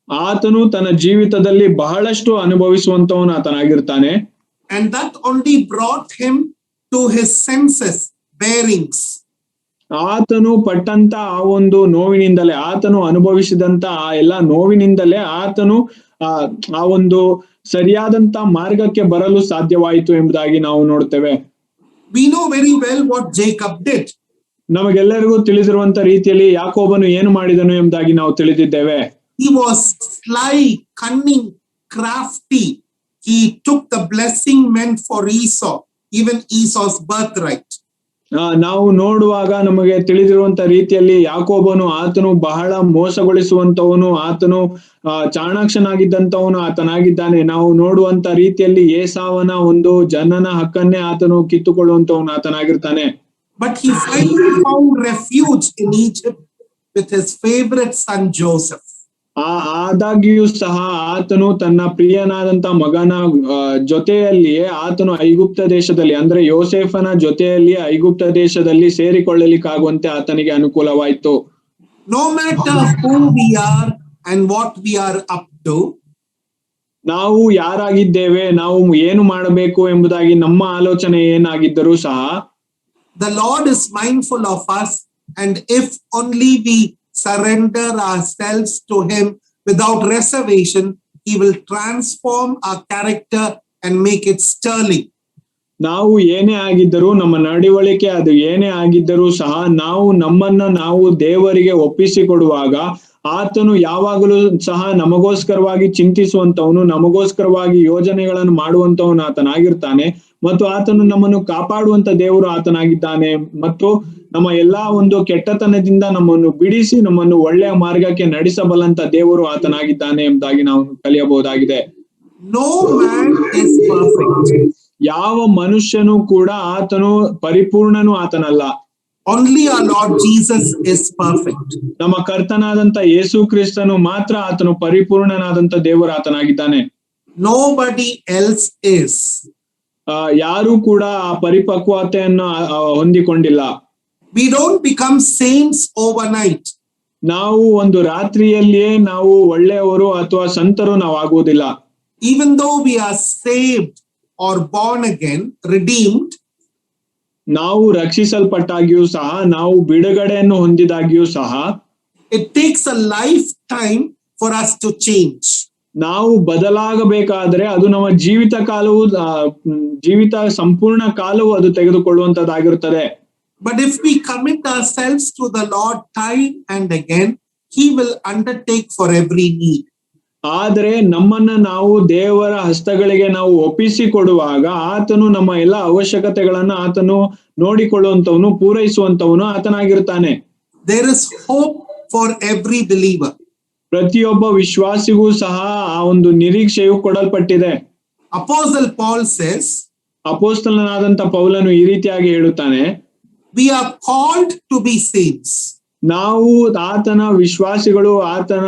ಆತನು ತನ್ನ ಜೀವಿತದಲ್ಲಿ ಬಹಳಷ್ಟು ಅನುಭವಿಸುವಂತವನು ಆತನಾಗಿರ್ತಾನೆ. And that only brought him to his senses, bearings. ಆತನು ಪಟ್ಟಂತ ಆ ಒಂದು ನೋವಿನಿಂದಲೇ, ಆತನು ಅನುಭವಿಸಿದಂತ ಆ ಎಲ್ಲ ನೋವಿನಿಂದಲೇ ಆತನು ಆ ಒಂದು ಸರಿಯಾದಂತ ಮಾರ್ಗಕ್ಕೆ ಬರಲು ಸಾಧ್ಯವಾಯಿತು ಎಂಬುದಾಗಿ ನಾವು ನೋಡ್ತೇವೆ. We know very well what Jacob did. ನಮಗೆಲ್ಲರಿಗೂ ತಿಳಿದಿರುವಂತ ರೀತಿಯಲ್ಲಿ ಯಾಕೋಬನು ಏನು ಮಾಡಿದನು ಎಂಬುದಾಗಿ ನಾವು ತಿಳಿದಿದ್ದೇವೆ. He was sly, cunning, crafty. He took the blessing meant for Esau, even Esau's birthright. ನಾವು ನೋಡುವಾಗ ನಮಗೆ ತಿಳಿದಿರುವಂತ ರೀತಿಯಲ್ಲಿ ಯಾಕೋಬನು ಆತನು ಬಹಳ ಮೋಸಗೊಳಿಸುವಂತವನು, ಆತನು ಚಾಣಾಕ್ಷನಾಗಿದ್ದಂತವನು ಆತನಾಗಿದ್ದಾನೆ. ನಾವು ನೋಡುವಂತ ರೀತಿಯಲ್ಲಿ ಏಸಾವನ ಒಂದು ಜನನ ಹಕ್ಕನ್ನೇ ಆತನು ಕಿತ್ತುಕೊಳ್ಳುವಂತವನು ಆತನಾಗಿರ್ತಾನೆ. But he finally found refuge in Egypt with his favorite son Joseph. ಆದಾಗ್ಯೂ ಸಹ ಆತನು ತನ್ನ ಪ್ರಿಯನಾದಂತ ಮಗನ ಜೊತೆಯಲ್ಲಿಯೇ ಆತನು ಐಗುಪ್ತ ದೇಶದಲ್ಲಿ ಅಂದ್ರೆ ಯೋಸೇಫನ ಜೊತೆಯಲ್ಲಿ ಐಗುಪ್ತ ದೇಶದಲ್ಲಿ ಸೇರಿಕೊಳ್ಳಲಿಕ್ಕಾಗುವಂತೆ ಆತನಿಗೆ ಅನುಕೂಲವಾಯಿತು. No matter who we are and what we are up to, ನಾವು ಯಾರಾಗಿದ್ದೇವೆ, ನಾವು ಏನು ಮಾಡಬೇಕು ಎಂಬುದಾಗಿ ನಮ್ಮ ಆಲೋಚನೆ ಏನಾಗಿದ್ದರೂ ಸಹ the Lord is mindful of us, and if only we surrender ourselves to him without reservation, he will transform our character and make it sterling. ನಾವು ಏನೇ ಆಗಿದ್ದರೂ, ನಮ್ಮ ನಡವಳಿಕೆ ಅದು ಏನೇ ಆಗಿದ್ದರೂ ಸಹ ನಮ್ಮನ್ನ ನಾವು ದೇವರಿಗೆ ಒಪ್ಪಿಸಿಕೊಡುವಾಗ ಆತನು ಯಾವಾಗಲೂ ಸಹ ನಮಗೋಸ್ಕರವಾಗಿ ಚಿಂತಿಸುವಂತವನು, ನಮಗೋಸ್ಕರವಾಗಿ ಯೋಜನೆಗಳನ್ನು ಮಾಡುವಂತವನು ಆತನಾಗಿರ್ತಾನೆ. ಮತ್ತು ಆತನು ನಮ್ಮನ್ನು ಕಾಪಾಡುವಂತ ದೇವರು ಆತನಾಗಿದ್ದಾನೆ. ಮತ್ತು ನಮ್ಮ ಎಲ್ಲಾ ಒಂದು ಕೆಟ್ಟತನದಿಂದ ನಮ್ಮನ್ನು ಬಿಡಿಸಿ ನಮ್ಮನ್ನು ಒಳ್ಳೆಯ ಮಾರ್ಗಕ್ಕೆ ನಡೆಸಬಲ್ಲಂತ ದೇವರು ಆತನಾಗಿದ್ದಾನೆ ಎಂಬುದಾಗಿ ನಾವು ಕಲಿಯಬಹುದಾಗಿದೆ. No man is perfect. ಯಾವ ಮನುಷ್ಯನು ಕೂಡ ಆತನು ಪರಿಪೂರ್ಣನು ಆತನಲ್ಲ. Only our Lord Jesus is perfect. ನಮ್ಮ ಕರ್ತನಾದಂತ ಯೇಸು ಕ್ರಿಸ್ತನು ಮಾತ್ರ ಆತನು ಪರಿಪೂರ್ಣನಾದಂತ ದೇವರು ಆತನಾಗಿದ್ದಾನೆ. Nobody else is. ಯಾರು ಕೂಡ ಆ ಪರಿಪಕ್ವತೆಯನ್ನು ಹೊಂದಿಕೊಂಡಿಲ್ಲ. We don't become saints overnight. ನಾವು ಒಂದು ರಾತ್ರಿಯಲ್ಲಿಯೇ ನಾವು ಒಳ್ಳೆಯವರು ಅಥವಾ ಸಂತರು ನಾವು ಆಗುವುದಿಲ್ಲ. Even though we are saved or born again, redeemed, ನಾವು ರಕ್ಷಿಸಲ್ಪಟ್ಟಾಗಿಯೂ ಸಹ, ನಾವು ಬಿಡುಗಡೆಯನ್ನು ಹೊಂದಿದಾಗಿಯೂ ಸಹ it takes a lifetime for us to change. ನಾವು ಬದಲಾಗಬೇಕಾದ್ರೆ ಅದು ನಮ್ಮ ಜೀವಿತ ಸಂಪೂರ್ಣ ಕಾಲವು ಅದು ತೆಗೆದುಕೊಳ್ಳುವಂತದ್ದಾಗಿರುತ್ತದೆ. But if we commit ourselves to the Lord time and again, he will undertake for every need. ಆದರೆ ನಮ್ಮನ್ನ ನಾವು ದೇವರ ಹಸ್ತಗಳಿಗೆ ನಾವು ಒಪ್ಪಿಸಿಕೊಡುವಾಗ ಆತನು ನಮ್ಮ ಎಲ್ಲ ಅವಶ್ಯಕತೆಗಳನ್ನ ಆತನು ನೋಡಿಕೊಳ್ಳುವಂತವನು, ಪೂರೈಸುವಂತವನು ಆತನಾಗಿರ್ತಾನೆ. There is hope for every believer. ಪ್ರತಿಯೊಬ್ಬ ವಿಶ್ವಾಸಿಗೂ ಸಹ ಆ ಒಂದು ನಿರೀಕ್ಷೆಯು ಕೊಡಲ್ಪಟ್ಟಿದೆ. Apostle Paul says, ಅಪೊಸ್ತಲನಾದಂತ ಪೌಲನು ಈ ರೀತಿಯಾಗಿ ಹೇಳುತ್ತಾನೆ, we are called to be saints. ನಾವು ಆತನ ವಿಶ್ವಾಸಿಗಳು, ಆತನ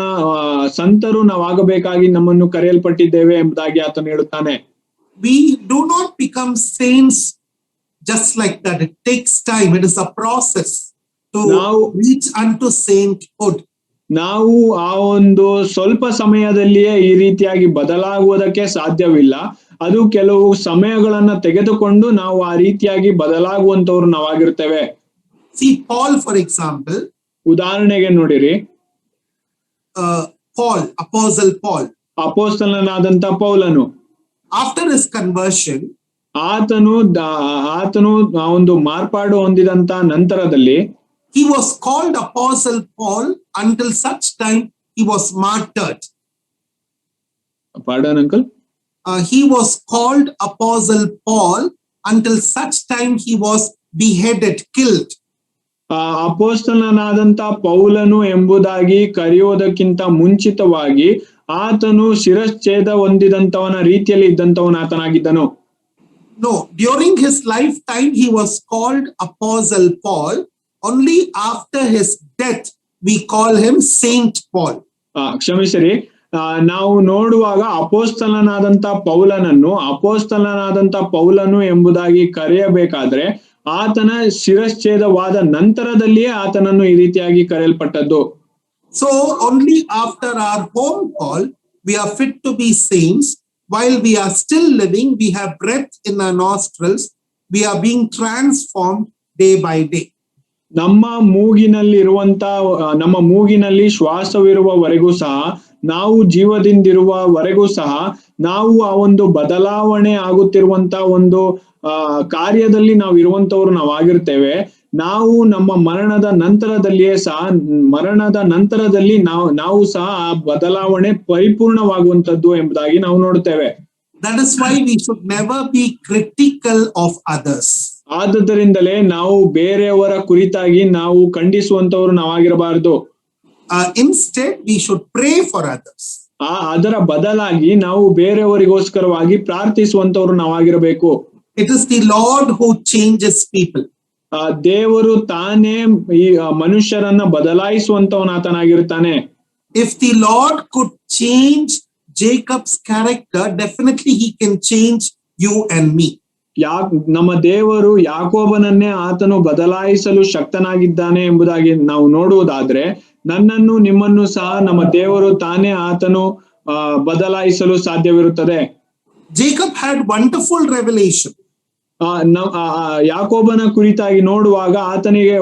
ಸಂತರು ನಾವಾಗಬೇಕಾಗಿ ನಮ್ಮನ್ನು ಕರೆಯಲ್ಪಟ್ಟಿದ್ದೇವೆ ಎಂಬುದಾಗಿ ಆತನು ಹೇಳುತ್ತಾನೆ. We do not become saints just like that. It takes time. It is a process to reach unto sainthood. ನಾವು ಆ ಒಂದು ಸ್ವಲ್ಪ ಸಮಯದಲ್ಲಿಯೇ ಈ ರೀತಿಯಾಗಿ ಬದಲಾಗುವುದಕ್ಕೆ ಸಾಧ್ಯವಿಲ್ಲ. ಅದು ಕೆಲವು ಸಮಯಗಳನ್ನ ತೆಗೆದುಕೊಂಡು ನಾವು ಆ ರೀತಿಯಾಗಿ ಬದಲಾಗುವಂತವ್ರು ನಾವಾಗಿರ್ತೇವೆ. See Paul, for example. ಉದಾಹರಣೆಗೆ ನೋಡಿರಿ, Paul, Apostle Paul. ಅಪೊಸ್ತಲನಾದಂತ ಪೌಲನು. After his conversion, ಆತನು ಒಂದು ಮಾರ್ಪಾಡು ಹೊಂದಿದಂತ ನಂತರದಲ್ಲಿ he was called Apostle Paul until such time he was martyred. Pardon, uncle? He was called Apostle Paul until such time he was beheaded, killed. ಅಪೊಸ್ತಲನಾದಂತ ಪೌಲನು ಎಂಬುದಾಗಿ ಕರೆಯುವುದಕ್ಕಿಂತ ಮುಂಚಿತವಾಗಿ ಆತನು ಶಿರಚ್ಛೇದ ಹೊಂದಿದಂತವನ ರೀತಿಯಲ್ಲಿ ಇದ್ದಂತವನ ಆತನಾಗಿದ್ದನು. No, during his lifetime he was called Apostle Paul. Only after his death we call him Saint Paul. ಕ್ಷಮಿಸಿರಿ, ನಾವು ನೋಡುವಾಗ ಅಪೊಸ್ತಲನಾದಂತ ಪೌಲನು ಎಂಬುದಾಗಿ ಕರೆಯಬೇಕಾದ್ರೆ ಆತನ ಶಿರಚ್ಛೇದವಾದ ನಂತರದಲ್ಲಿಯೇ ಆತನನ್ನು ಈ ರೀತಿಯಾಗಿ ಕರೆಯಲ್ಪಟ್ಟದ್ದು. So only after our home call we are fit to be saints. While we are still living, we have breath in our nostrils. We are being transformed day by day. ನಮ್ಮ ಮೂಗಿನಲ್ಲಿ ಶ್ವಾಸವಿರುವವರೆಗೂ ಸಹ, ನಾವು ಜೀವದಿಂದಿರುವವರೆಗೂ ಸಹ ನಾವು ಆ ಒಂದು ಬದಲಾವಣೆ ಆಗುತ್ತಿರುವಂತ ಒಂದು ಕಾರ್ಯದಲ್ಲಿ ನಾವು ಇರುವಂತವ್ರು ನಾವಾಗಿರ್ತೇವೆ. ನಾವು ನಮ್ಮ ಮರಣದ ನಂತರದಲ್ಲಿ ನಾವು ಸಹ ಆ ಬದಲಾವಣೆ ಪರಿಪೂರ್ಣವಾಗುವಂತದ್ದು ಎಂಬುದಾಗಿ ನಾವು ನೋಡುತ್ತೇವೆ. That is why we should never be critical of others. ಆದ್ದರಿಂದಲೇ ನಾವು ಬೇರೆಯವರ ಕುರಿತಾಗಿ ನಾವು ಖಂಡಿಸುವಂತವ್ರು ನಾವಾಗಿರಬಾರದು. Instead we should pray for others. ಅದರ ಬದಲಾಗಿ ನಾವು ಬೇರೆಯವರಿಗೋಸ್ಕರವಾಗಿ ಪ್ರಾರ್ಥಿಸುವಂತವ್ರು ನಾವಾಗಿರಬೇಕು. It is the Lord who changes people. ದೇವರು ತಾನೇ ಈ ಮನುಷ್ಯರನ್ನ ಬದಲಾಯಿಸುವಂತವನಾತನಾಗಿರ್ತಾನೆ. If the Lord could change Jacob's character, definitely he can change you and me. ನಮ್ಮ ದೇವರು ಯಾಕೋಬನನ್ನೇ ಆತನು ಬದಲಾಯಿಸಲು ಶಕ್ತನಾಗಿದ್ದಾನೆ ಎಂಬುದಾಗಿ ನಾವು ನೋಡುವುದಾದ್ರೆ, ನನ್ನನ್ನು ನಿಮ್ಮನ್ನು ಸಹ ನಮ್ಮ ದೇವರು ತಾನೇ ಆತನು ಬದಲಾಯಿಸಲು ಸಾಧ್ಯವಿರುತ್ತದೆ. Jacob had wonderful revelation. ಯಾಕೋಬನ ಕುರಿತಾಗಿ ನೋಡುವಾಗ ಆತನಿಗೆ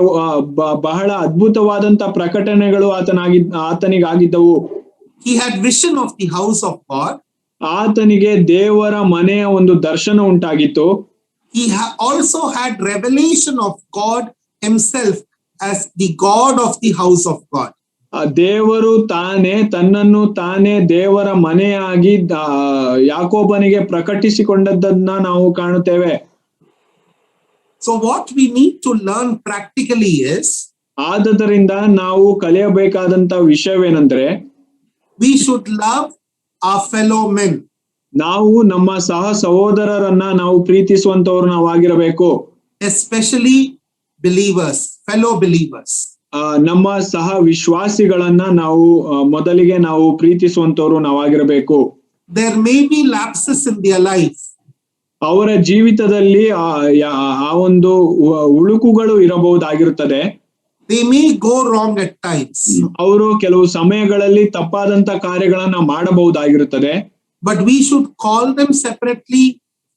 ಬಹಳ ಅದ್ಭುತವಾದಂತ ಪ್ರಕಟಣೆಗಳು ಆತನಿಗಾಗಿದ್ದವು. He had vision of the house of God. ಆತನಿಗೆ ದೇವರ ಮನೆಯ ಒಂದು ದರ್ಶನ ಉಂಟಾಗಿತ್ತು. He also had revelation of God himself as the God of the house of God. ದೇವರು ತನ್ನನ್ನು ತಾನೇ ದೇವರ ಮನೆಯಾಗಿ ಯಾಕೋಬನಿಗೆ ಪ್ರಕಟಿಸಿಕೊಂಡದ್ದನ್ನ ನಾವು ಕಾಣುತ್ತೇವೆ. So what we need to learn practically is, ಆದ್ದರಿಂದ ನಾವು ಕಲಿಯಬೇಕಾದಂತ ವಿಷಯವೇನೆಂದ್ರೆ, we should love our fellow men. ನಾವು ನಮ್ಮ ಸಹ ಸಹೋದರರನ್ನ ನಾವು ಪ್ರೀತಿಸುವಂತವ್ರು ನಾವಾಗಿರಬೇಕು. Especially believers, fellow believers. ನಮ್ಮ ಸಹ ವಿಶ್ವಾಸಿಗಳನ್ನ ಮೊದಲಿಗೆ ನಾವು ಪ್ರೀತಿಸುವಂತವ್ರು ನಾವಾಗಿರಬೇಕು. There may be lapses in their life. ಅವರ ಜೀವಿತದಲ್ಲಿ ಆ ಒಂದು ಉಳುಕುಗಳು ಇರಬಹುದಾಗಿರುತ್ತದೆ. They may go wrong at times. ಅವರು ಕೆಲವು ಸಮಯಗಳಲ್ಲಿ ತಪ್ಪಾದಂತ ಕಾರ್ಯಗಳನ್ನ ಮಾಡಬಹುದಾಗಿರುತ್ತದೆ. But we should call them separately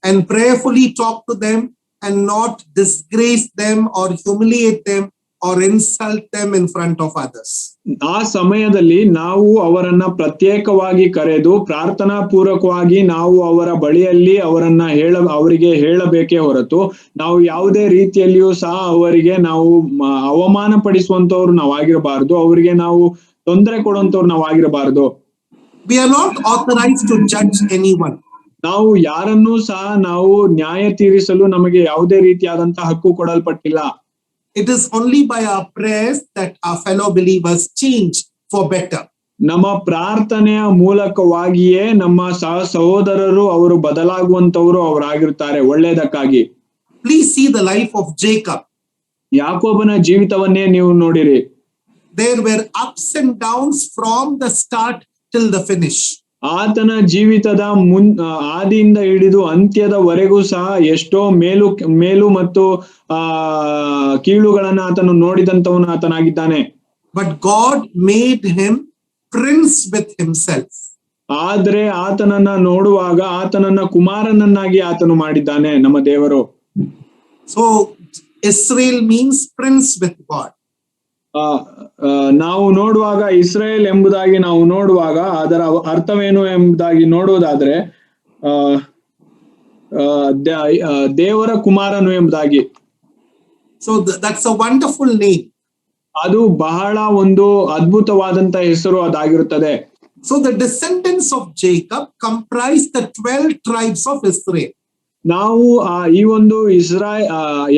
and prayerfully talk to them and not disgrace them or humiliate them or insult them in front of others. ಆ ಸಮಯದಲ್ಲಿ ನಾವು ಅವರನ್ನ ಪ್ರತ್ಯೇಕವಾಗಿ ಕರೆದು ಪ್ರಾರ್ಥನಾ ಪೂರ್ವಕವಾಗಿ ನಾವು ಅವರ ಬಳಿಯಲ್ಲಿ ಅವರಿಗೆ ಹೇಳಬೇಕೇ ಹೊರತು ನಾವು ಯಾವುದೇ ರೀತಿಯಲ್ಲಿಯೂ ಸಹ ಅವರಿಗೆ ನಾವು ಅವಮಾನ ಪಡಿಸುವಂತವ್ರು ನಾವಾಗಿರಬಾರದು. ಅವರಿಗೆ ನಾವು ತೊಂದರೆ ಕೊಡುವಂತವ್ರು ನಾವಾಗಿರಬಾರದು. We are not authorized to judge anyone. ನಾವು ಯಾರನ್ನೂ ಸಹ ನಾವು ನ್ಯಾಯ ತೀರಿಸಲು ನಮಗೆ ಯಾವುದೇ ರೀತಿಯಾದಂತಹ ಹಕ್ಕು ಕೊಡಲ್ಪಟ್ಟಿಲ್ಲ. It is only by our prayers that our fellow believers change for better. ನಮ್ಮ ಪ್ರಾರ್ಥನೆಯ ಮೂಲಕವಾಗಿಯೇ ನಮ್ಮ ಸಹ ಸಹೋದರರು ಅವರು ಬದಲಾಗುವಂತವರು ಅವರಾಗಿರ್ತಾರೆ ಒಳ್ಳೆಯದಕ್ಕಾಗಿ. Please see the life of Jacob. ಯಾಕೋಬನ ಜೀವಿತವನ್ನೇ ನೀವು ನೋಡಿರಿ. There were ups and downs from the start till the finish. ಆತನ ಜೀವಿತದ ಆದಿಯಿಂದ ಹಿಡಿದು ಅಂತ್ಯದವರೆಗೂ ಸಹ ಎಷ್ಟೋ ಮೇಲು ಮತ್ತು ಕೀಳುಗಳನ್ನ ಆತನು ನೋಡಿದಂತವನು ಆತನಾಗಿದ್ದಾನೆ. But God made him prince with himself. ಆದ್ರೆ ಆತನನ್ನ ನೋಡುವಾಗ ಆತನನ್ನ ಕುಮಾರನನ್ನಾಗಿ ಆತನು ಮಾಡಿದ್ದಾನೆ ನಮ್ಮ ದೇವರು. So Israel means prince with God. ನಾವು ನೋಡುವಾಗ ಇಸ್ರೇಲ್ ಎಂಬುದಾಗಿ ನಾವು ನೋಡುವಾಗ ಅದರ ಅರ್ಥವೇನು ಎಂಬುದಾಗಿ ನೋಡುವುದಾದ್ರೆ ದೇವರ ಕುಮಾರನು ಎಂಬುದಾಗಿ. So that's a wonderful name. ಅದು ಬಹಳ ಒಂದು ಅದ್ಭುತವಾದಂತ ಹೆಸರು ಅದಾಗಿರುತ್ತದೆ. So the descendants of Jacob comprise the 12 tribes of Israel. ನಾವು ಈ ಒಂದು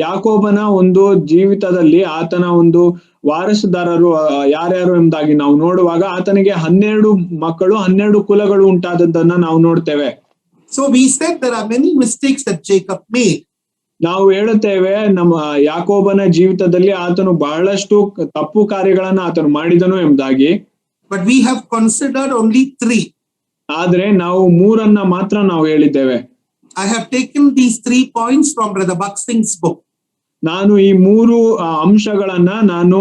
ಯಾಕೋಬನ ಒಂದು ಜೀವಿತದಲ್ಲಿ ಆತನ ಒಂದು ವಾರಸುದಾರರು ಯಾರ್ಯಾರು ಎಂಬುದಾಗಿ ನಾವು ನೋಡುವಾಗ ಆತನಿಗೆ 12 ಮಕ್ಕಳು 12 ಕುಲಗಳು ಉಂಟಾದದ್ದನ್ನ ನಾವು ನೋಡ್ತೇವೆ. So we said there are many mistakes that Jacob made. ನಾವು ಹೇಳುತ್ತೇವೆ ನಮ್ಮ ಯಾಕೋಬನ ಜೀವಿತದಲ್ಲಿ ಆತನು ಬಹಳಷ್ಟು ತಪ್ಪು ಕಾರ್ಯಗಳನ್ನ ಆತನು ಮಾಡಿದನು ಎಂಬುದಾಗಿ. But we have considered only 3. ಆದ್ರೆ ನಾವು 3 ಮಾತ್ರ ನಾವು ಹೇಳಿದ್ದೇವೆ. I have taken these 3 points from Brother Baksin's book. ನಾನು ಈ 3 ಅಂಶಗಳನ್ನ ನಾನು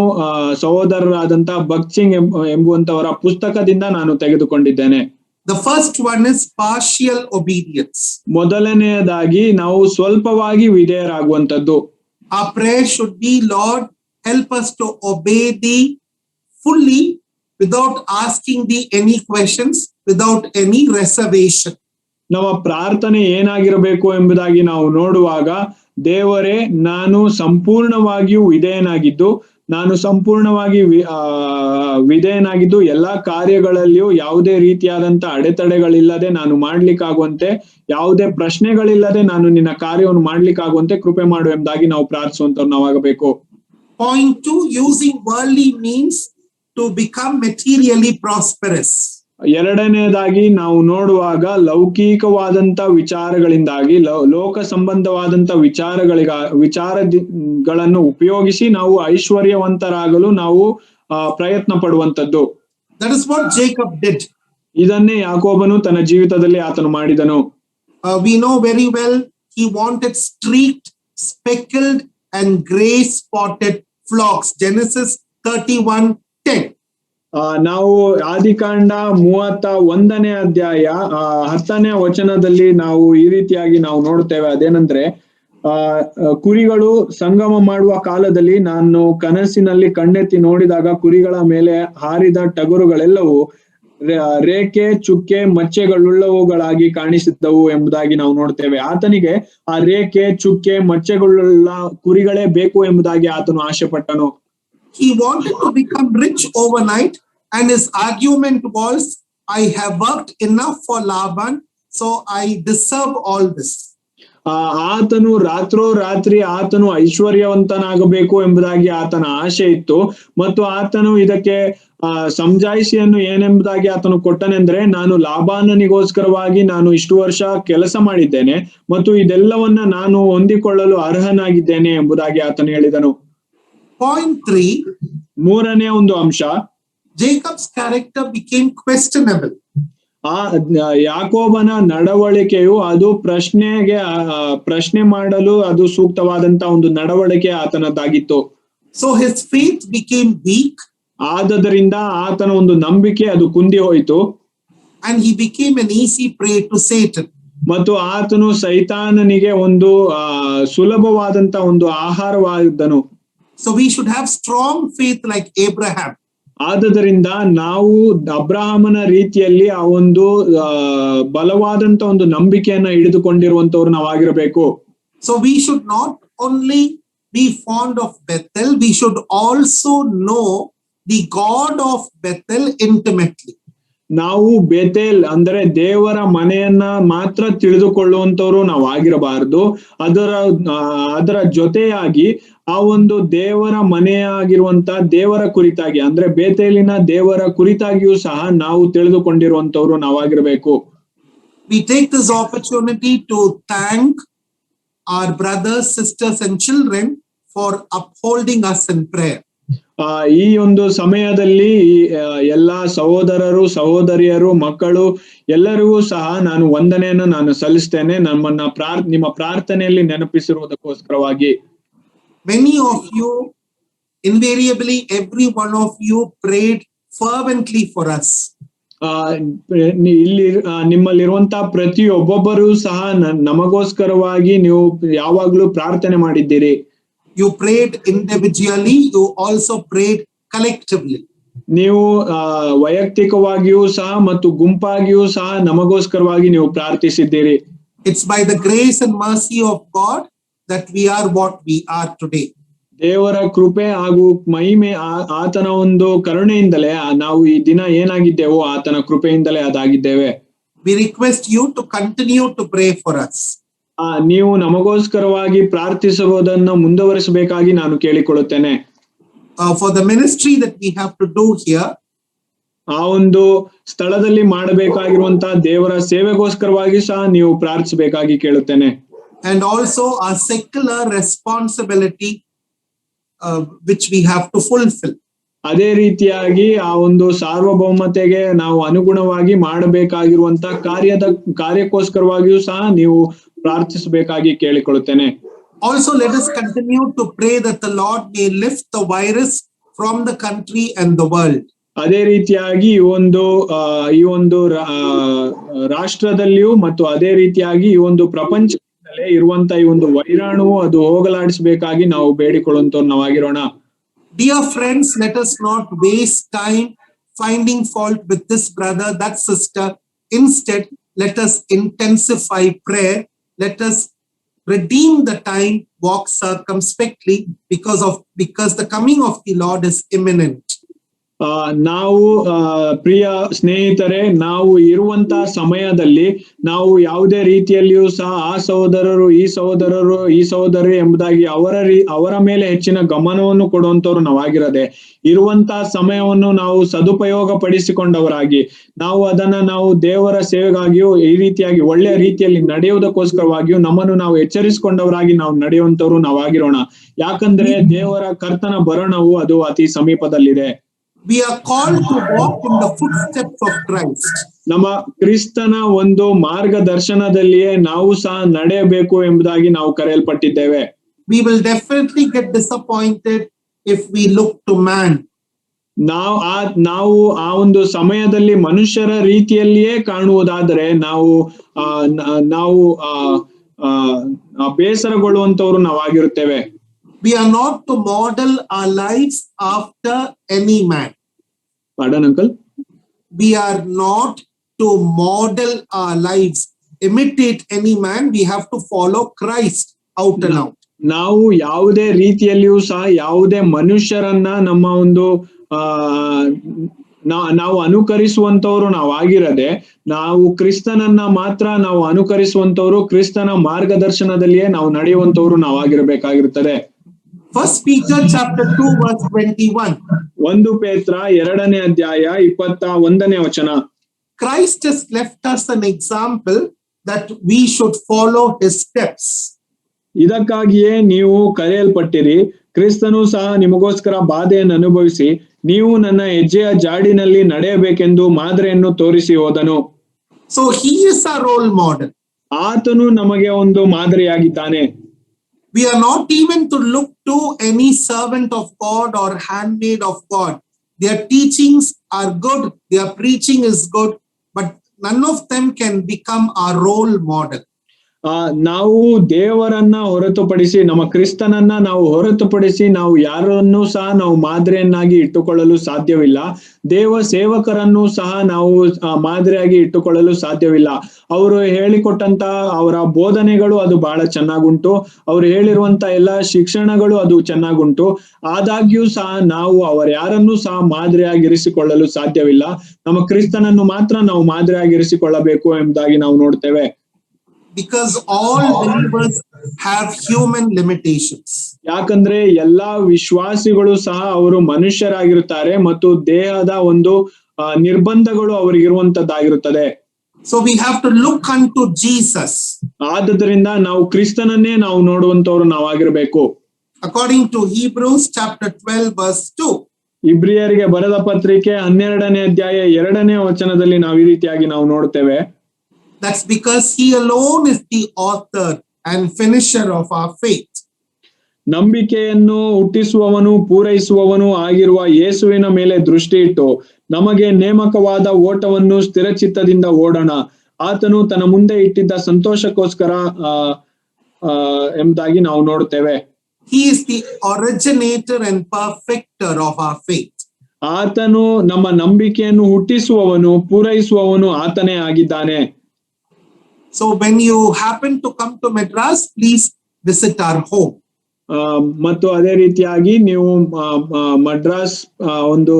ಸಹೋದರರಾದಂತ ಭಗತ್ ಸಿಂಗ್ ಎಂಬುವಂತವರ ಪುಸ್ತಕದಿಂದ ನಾನು ತೆಗೆದುಕೊಂಡಿದ್ದೇನೆ. The first one is partial obedience. ಮೊದಲನೆಯದಾಗಿ ನಾವು ಸ್ವಲ್ಪವಾಗಿ ವಿಧೇಯರಾಗುವಂತದ್ದು. Our prayer should be, Lord, help us to obey thee fully without asking thee any questions, without any reservation. ನಮ್ಮ ಪ್ರಾರ್ಥನೆ ಏನಾಗಿರಬೇಕು ಎಂಬುದಾಗಿ ನಾವು ನೋಡುವಾಗ, ದೇವರೇ ನಾನು ಸಂಪೂರ್ಣವಾಗಿಯೂ ವಿಧೇಯನಾಗಿದ್ದು, ನಾನು ಸಂಪೂರ್ಣವಾಗಿ ವಿಧೇಯನಾಗಿದ್ದು ಎಲ್ಲಾ ಕಾರ್ಯಗಳಲ್ಲಿಯೂ ಯಾವುದೇ ರೀತಿಯಾದಂತ ಅಡೆತಡೆಗಳಿಲ್ಲದೆ ನಾನು ಮಾಡ್ಲಿಕ್ಕಾಗುವಂತೆ, ಯಾವುದೇ ಪ್ರಶ್ನೆಗಳಿಲ್ಲದೆ ನಾನು ನಿನ್ನ ಕಾರ್ಯವನ್ನು ಮಾಡ್ಲಿಕ್ಕಾಗುವಂತೆ ಕೃಪೆ ಮಾಡು ಎಂಬುದಾಗಿ ನಾವು ಪ್ರಾರ್ಥಿಸುವಂತವ್ರು ನಾವಾಗಬೇಕು. Point 2, using worldly means to become materially prosperous. ಎರಡನೇದಾಗಿ ನಾವು ನೋಡುವಾಗ ಲೌಕಿಕವಾದಂತ ವಿಚಾರಗಳಿಂದಾಗಿ ಲೋಕ ಸಂಬಂಧವಾದಂತ ವಿಚಾರಗಳನ್ನು ಉಪಯೋಗಿಸಿ ನಾವು ಐಶ್ವರ್ಯವಂತರಾಗಲು ನಾವು ಪ್ರಯತ್ನ ಪಡುವಂತದ್ದು. That is what Jacob did. ಇದನ್ನೇ ಯಾಕೋಬನು ತನ್ನ ಜೀವಿತದಲ್ಲಿ ಆತನು ಮಾಡಿದನು. We know very well he wanted streaked, speckled and gray spotted flocks. Genesis 31:10. ನಾವು ಆದಿಕಾಂಡ 31ನೇ ಅಧ್ಯಾಯ 10ನೇ ವಚನದಲ್ಲಿ ನಾವು ಈ ರೀತಿಯಾಗಿ ನಾವು ನೋಡ್ತೇವೆ. ಅದೇನಂದ್ರೆ, ಕುರಿಗಳು ಸಂಗಮ ಮಾಡುವ ಕಾಲದಲ್ಲಿ ನಾನು ಕನಸಿನಲ್ಲಿ ಕಣ್ಣೆತ್ತಿ ನೋಡಿದಾಗ ಕುರಿಗಳ ಮೇಲೆ ಹಾರಿದ ಟಗರುಗಳೆಲ್ಲವೂ ರೇಖೆ ಚುಕ್ಕೆ ಮಚ್ಚೆಗಳುಳ್ಳವುಗಳಾಗಿ ಕಾಣಿಸಿದ್ದವು ಎಂಬುದಾಗಿ ನಾವು ನೋಡ್ತೇವೆ. ಆತನಿಗೆ ಆ ರೇಖೆ ಚುಕ್ಕೆ ಮಚ್ಚೆಗಳುಳ್ಳ ಕುರಿಗಳೇ ಬೇಕು ಎಂಬುದಾಗಿ ಆತನು ಆಸೆ ಪಟ್ಟನು. He wanted to become rich overnight, and his argument was, I have worked enough for Laban, so I deserve all this. ಆತನು ರಾತ್ರಿ ಆತನು ಐಶ್ವರ್ಯವಂತನಾಗಬೇಕು ಎಂಬುದಾಗಿ ಆತನ ಆಸೆ ಇತ್ತು, ಮತ್ತು ಆತನು ಇದಕ್ಕೆ ಸಮಜಾಯಿಸಿಯನ್ನು ಏನೆಂಬುದಾಗಿ ಆತನು ಕೊಟ್ಟನೆಂದ್ರೆ, ನಾನು ಲಾಬಾನನಿಗೋಸ್ಕರವಾಗಿ ನಾನು ಇಷ್ಟು ವರ್ಷ ಕೆಲಸ ಮಾಡಿದ್ದೇನೆ ಮತ್ತು ಇದೆಲ್ಲವನ್ನ ನಾನು ಹೊಂದಿಕೊಳ್ಳಲು ಅರ್ಹನಾಗಿದ್ದೇನೆ ಎಂಬುದಾಗಿ ಆತನು ಹೇಳಿದನು. Point 3, ಮೂರನೇ ಒಂದು ಅಂಶ, Jacob's character became questionable. ಯಾಕೋಬನ ನಡವಳಿಕೆಯು ಅದು ಪ್ರಶ್ನೆ ಮಾಡಲು ಅದು ಸೂಕ್ತವಾದಂತ ಒಂದು ನಡವಳಿಕೆ ಆತನದ್ದಾಗಿತ್ತು. So his faith became weak. ಆದದರಿಂದ ಆತನ ಒಂದು ನಂಬಿಕೆ ಅದು ಕುಂದಿ ಹೋಯಿತು. And he became an easy prey to Satan. ಮತ್ತು ಆತನು ಸೈತಾನನಿಗೆ ಒಂದು ಸುಲಭವಾದಂತ ಒಂದು ಆಹಾರವಾಗಿದ್ದನು. So we should have strong faith like Abraham. ಆದದರಿಂದ ನಾವು ಅಬ್ರಹಾಮನ ರೀತಿಯಲ್ಲಿ ಆ ಒಂದು ಬಲವಾದಂತ ಒಂದು ನಂಬಿಕೆಯನ್ನ ಹಿಡಿದುಕೊಂಡಿರುವಂತವ್ರು ನಾವಾಗಿರಬೇಕು. So we should not only be fond of Bethel, we should also know the God of Bethel intimately. ನಾವು ಬೇತೇಲ್ ಅಂದ್ರೆ ದೇವರ ಮನೆಯನ್ನ ಮಾತ್ರ ತಿಳಿದುಕೊಳ್ಳುವಂತವ್ರು ನಾವು ಆಗಿರಬಾರದು. ಅದರ ಜೊತೆಯಾಗಿ ಆ ಒಂದು ದೇವರ ಮನೆಯಾಗಿರುವಂತ ದೇವರ ಕುರಿತಾಗಿ ಅಂದ್ರೆ ಬೇತೇಲಿನ ದೇವರ ಕುರಿತಾಗಿಯೂ ಸಹ ನಾವು ತಿಳಿದುಕೊಂಡಿರುವಂತವ್ರು ನಾವಾಗಿರ್ಬೇಕು. We take this opportunity to thank our brothers, sisters and children for upholding us in prayer. ಈ ಒಂದು ಸಮಯದಲ್ಲಿ ಎಲ್ಲಾ ಸಹೋದರರು ಸಹೋದರಿಯರು ಮಕ್ಕಳು ಎಲ್ಲರಿಗೂ ಸಹ ನಾನು ವಂದನೆಯನ್ನು ನಾನು ಸಲ್ಲಿಸ್ತೇನೆ, ನಿಮ್ಮ ಪ್ರಾರ್ಥನೆಯಲ್ಲಿ ನೆನಪಿಸಿರುವುದಕ್ಕೋಸ್ಕರವಾಗಿ. Many of you, invariably every one of you prayed fervently for us. ಇಲ್ಲಿ ನಿಮ್ಮಲ್ಲಿರುವಂತಹ ಪ್ರತಿಯೊಬ್ಬೊಬ್ಬರೂ ಸಹ ನಮಗೋಸ್ಕರವಾಗಿ ನೀವು ಯಾವಾಗ್ಲೂ ಪ್ರಾರ್ಥನೆ ಮಾಡಿದ್ದೀರಿ. You prayed individually, you also prayed collectively. ನೀವು ವೈಯಕ್ತಿಕವಾಗಿಯೂ ಸಹ ಮತ್ತು ಗುಂಪಾಗಿಯೂ ಸಹ ನಮಗೋಸ್ಕರವಾಗಿ ನೀವು ಪ್ರಾರ್ಥಿಸಿದ್ದೀರಿ. It's by the grace and mercy of God that we are what we are today. ದೇವರ ಕೃಪೆ ಹಾಗೂ ಮಹಿಮೆ ಆತನ ಒಂದು ಕರುಣೆಯಿಂದಲೇ ನಾವು ಈ ದಿನ ಏನಾಗಿದ್ದೇವೋ ಆತನ ಕೃಪೆಯಿಂದಲೇ ಅದಾಗಿದ್ದೇವೆ. We request you to continue to pray for us. ನೀವು ನಮಗೋಸ್ಕರವಾಗಿ ಪ್ರಾರ್ಥಿಸುವುದನ್ನು ಮುಂದುವರಿಸಬೇಕಾಗಿ ನಾನು ಕೇಳಿಕೊಳ್ಳುತ್ತೇನೆ. For the ministry that we have to do here, ಆ ಒಂದು ಸ್ಥಳದಲ್ಲಿ ಮಾಡಬೇಕಾಗಿರುವಂತಹ ದೇವರ ಸೇವೆಗೋಸ್ಕರವಾಗಿ ಸಹ ನೀವು ಪ್ರಾರ್ಥಿಸಬೇಕಾಗಿ ಕೇಳುತ್ತೇನೆ. And also our secular responsibility which we have to fulfill. ಅದೇ ರೀತಿಯಾಗಿ ಆ ಒಂದು ಸಾರ್ವಭೌಮತೆಗೆ ನಾವು ಅನುಗುಣವಾಗಿ ಮಾಡಬೇಕಾಗಿರುವಂತಹ ಕಾರ್ಯಕ್ಕೋಸ್ಕರವಾಗಿಯೂ ಸಹ ನೀವು ಪ್ರಾರ್ಥಿಸಬೇಕಾಗಿ ಕೇಳಿಕೊಳ್ಳುತ್ತೇನೆ. Also let us continue to pray that the Lord may lift the virus from the country and the world. ಅದೇ ರೀತಿಯಾಗಿ ಈ ಒಂದು ರಾಷ್ಟ್ರದಲ್ಲಿಯೂ ಮತ್ತು ಅದೇ ರೀತಿಯಾಗಿ ಈ ಒಂದು ಪ್ರಪಂಚದಲ್ಲೇ ಇರುವಂತ ಈ ಒಂದು ವೈರಾಣು ಅದು ಹೋಗಲಾಡಿಸಬೇಕಾಗಿ ನಾವು ಬೇಡಿಕೊಳ್ಳುವಂತವ್ರು ನಾವಾಗಿರೋಣ. Dear friends, let us not waste time finding fault with this brother, that sister. Instead, let us intensify prayer. Let us redeem the time, walk circumspectly because the coming of the Lord is imminent. ನಾವು ಪ್ರಿಯ ಸ್ನೇಹಿತರೆ, ನಾವು ಇರುವಂತಹ ಸಮಯದಲ್ಲಿ ನಾವು ಯಾವುದೇ ರೀತಿಯಲ್ಲಿಯೂ ಸಹ ಆ ಸಹೋದರರು ಈ ಸಹೋದರಿ ಎಂಬುದಾಗಿ ಅವರ ಮೇಲೆ ಹೆಚ್ಚಿನ ಗಮನವನ್ನು ಕೊಡುವಂತವ್ರು ನಾವಾಗಿರದೆ ಇರುವಂತಹ ಸಮಯವನ್ನು ನಾವು ಸದುಪಯೋಗ ಪಡಿಸಿಕೊಂಡವರಾಗಿ ನಾವು ದೇವರ ಸೇವೆಗಾಗಿಯೂ ಈ ರೀತಿಯಾಗಿ ಒಳ್ಳೆಯ ರೀತಿಯಲ್ಲಿ ನಡೆಯುವುದಕ್ಕೋಸ್ಕರವಾಗಿಯೂ ನಮ್ಮನ್ನು ನಾವು ಎಚ್ಚರಿಸಿಕೊಂಡವರಾಗಿ ನಾವು ನಡೆಯುವಂತವ್ರು ನಾವಾಗಿರೋಣ. ಯಾಕಂದ್ರೆ ದೇವರ ಕರ್ತನ ಬರಣವು ಅದು ಅತಿ ಸಮೀಪದಲ್ಲಿದೆ. We are called to walk in the footsteps of Christ. ನಮ್ಮ ಕ್ರಿಸ್ತನ ಒಂದು ಮಾರ್ಗದರ್ಶನದಲ್ಲಿಯೇ ನಾವು ಸಹ ನಡೆಯಬೇಕು ಎಂಬುದಾಗಿ ನಾವು ಕರೆಯಲ್ಪಟ್ಟಿದ್ದೇವೆ. We will definitely get disappointed if we look to man. ನಾವು ಆ ಒಂದು ಸಮಯದಲ್ಲಿ ಮನುಷ್ಯರ ರೀತಿಯಲ್ಲಿಯೇ ಕಾಣುವುದಾದರೆ ನಾವು ಬೇಸರಗೊಳ್ಳುವಂತವ್ರು ನಾವಾಗಿರುತ್ತೇವೆ. We are not to model our lives after any man. Pardon, uncle? We are not to model our lives, imitate any man. We have to follow Christ out and out. ನಾವು ಯಾವುದೇ ರೀತಿಯಲ್ಲಿಯೂ ಸಹ ಯಾವುದೇ ಮನುಷ್ಯರನ್ನ ನಮ್ಮ ಒಂದು ನಾವು ಅನುಕರಿಸುವಂತವ್ರು ನಾವಾಗಿರದೆ ನಾವು ಕ್ರಿಸ್ತನನ್ನ ಮಾತ್ರ ನಾವು ಅನುಕರಿಸುವಂತವ್ರು, ಕ್ರಿಸ್ತನ ಮಾರ್ಗದರ್ಶನದಲ್ಲಿಯೇ ನಾವು ನಡೆಯುವಂತವ್ರು ನಾವಾಗಿರಬೇಕಾಗಿರುತ್ತದೆ. First Peter chapter 2 verse 21. 1 ಪೇತ್ರ 2ನೇ ಅಧ್ಯಾಯ 21ನೇ ವಚನ. Christ has left us an example that we should follow his steps. ಇದಕ್ಕಾಗಿಯೇ ನೀವು ಕರೆಯಲ್ಪಟ್ಟಿರಿ, ಕ್ರಿಸ್ತನು ಸಹ ನಿಮಗೋಸ್ಕರ ಬಾಧೆಯನ್ನು ಅನುಭವಿಸಿ ನೀವು ನನ್ನ ಹೆಜ್ಜೆಯ ಜಾಡಿನಲ್ಲಿ ನಡೆಯಬೇಕೆಂದು ಮಾದರಿಯನ್ನು ತೋರಿಸಿ ಹೋದನು. So he is our role model. ಆತನು ನಮಗೆ ಒಂದು ಮಾದರಿಯಾಗಿದ್ದಾನೆ. We are not even to look to any servant of God or handmaid of God. Their teachings are good, their preaching is good, but none of them can become our role model. ನಾವು ದೇವರನ್ನ ಹೊರತುಪಡಿಸಿ, ನಮ್ಮ ಕ್ರಿಸ್ತನನ್ನ ನಾವು ಹೊರತುಪಡಿಸಿ ನಾವು ಯಾರನ್ನೂ ಸಹ ನಾವು ಮಾದರಿಯನ್ನಾಗಿ ಇಟ್ಟುಕೊಳ್ಳಲು ಸಾಧ್ಯವಿಲ್ಲ. ದೇವ ಸೇವಕರನ್ನು ಸಹ ನಾವು ಮಾದರಿಯಾಗಿ ಇಟ್ಟುಕೊಳ್ಳಲು ಸಾಧ್ಯವಿಲ್ಲ. ಅವರು ಹೇಳಿಕೊಟ್ಟಂತ ಅವರ ಬೋಧನೆಗಳು ಅದು ಬಹಳ ಚೆನ್ನಾಗುಂಟು, ಅವರು ಹೇಳಿರುವಂತ ಎಲ್ಲಾ ಶಿಕ್ಷಣಗಳು ಅದು ಚೆನ್ನಾಗುಂಟು. ಆದಾಗ್ಯೂ ಸಹ ನಾವು ಯಾರನ್ನೂ ಸಹ ಮಾದರಿಯಾಗಿರಿಸಿಕೊಳ್ಳಲು ಸಾಧ್ಯವಿಲ್ಲ. ನಮ್ಮ ಕ್ರಿಸ್ತನನ್ನು ಮಾತ್ರ ನಾವು ಮಾದರಿಯಾಗಿರಿಸಿಕೊಳ್ಳಬೇಕು ಎಂಬುದಾಗಿ ನಾವು ನೋಡ್ತೇವೆ. Because all believers have human limitations. ಯಾಕಂದ್ರೆ ಎಲ್ಲಾ ವಿಶ್ವಾಸಿಗಳು ಸಹ ಅವರು ಮನುಷ್ಯರಾಗಿರುತ್ತಾರೆ ಮತ್ತು ದೇಹದ ಒಂದು ನಿರ್ಬಂಧಗಳು ಅವರಿಗಿರುವಂತದ್ದಾಗಿರುತ್ತದೆ. So we have to look unto Jesus. ಆದುದರಿಂದ ನಾವು ಕ್ರಿಸ್ತನನ್ನೇ ನಾವು ನೋಡುವಂತವ್ರು ನಾವಾಗಿರಬೇಕು. According to Hebrews chapter 12 verse 2. ಇಬ್ರಿಯರಿಗೆ ಬರೆದ ಪತ್ರಿಕೆ 12ನೇ ಅಧ್ಯಾಯ 2ನೇ ವಚನದಲ್ಲಿ ನಾವು ಈ ರೀತಿಯಾಗಿ ನಾವು ನೋಡ್ತೇವೆ. That's because he alone is the author and finisher of our faith. ನಂಬಿಕೆಯನ್ನು ಹುಟ್ಟಿಸುವವನು ಪೂರೈಸುವವನು ಆಗಿರುವ ಯೇಸುವಿನ ಮೇಲೆ ದೃಷ್ಟಿ ಇಟ್ಟು ನಮಗೆ ನೇಮಕವಾದ ಓಟವನ್ನು ಸ್ಥಿರಚಿತ್ತದಿಂದ ಓಡೋಣ. ಆತನು ತನ್ನ ಮುಂದೆ ಇಟ್ಟಿದ್ದ ಸಂತೋಷಕ್ಕೋಸ್ಕರ ಎಂಬುದಾಗಿ ನಾವು ನೋಡುತ್ತೇವೆ. He is the originator and perfecter of our faith. ಆತನು ನಮ್ಮ ನಂಬಿಕೆಯನ್ನು ಹುಟ್ಟಿಸುವವನು ಪೂರೈಸುವವನು ಆತನೇ ಆಗಿದ್ದಾನೆ. So when you happen to come to Madras, please visit our home. ಮತ್ತು ಅದೇ ರೀತಿಯಾಗಿ ನೀವು ಮಡ್ರಾಸ್ ಒಂದು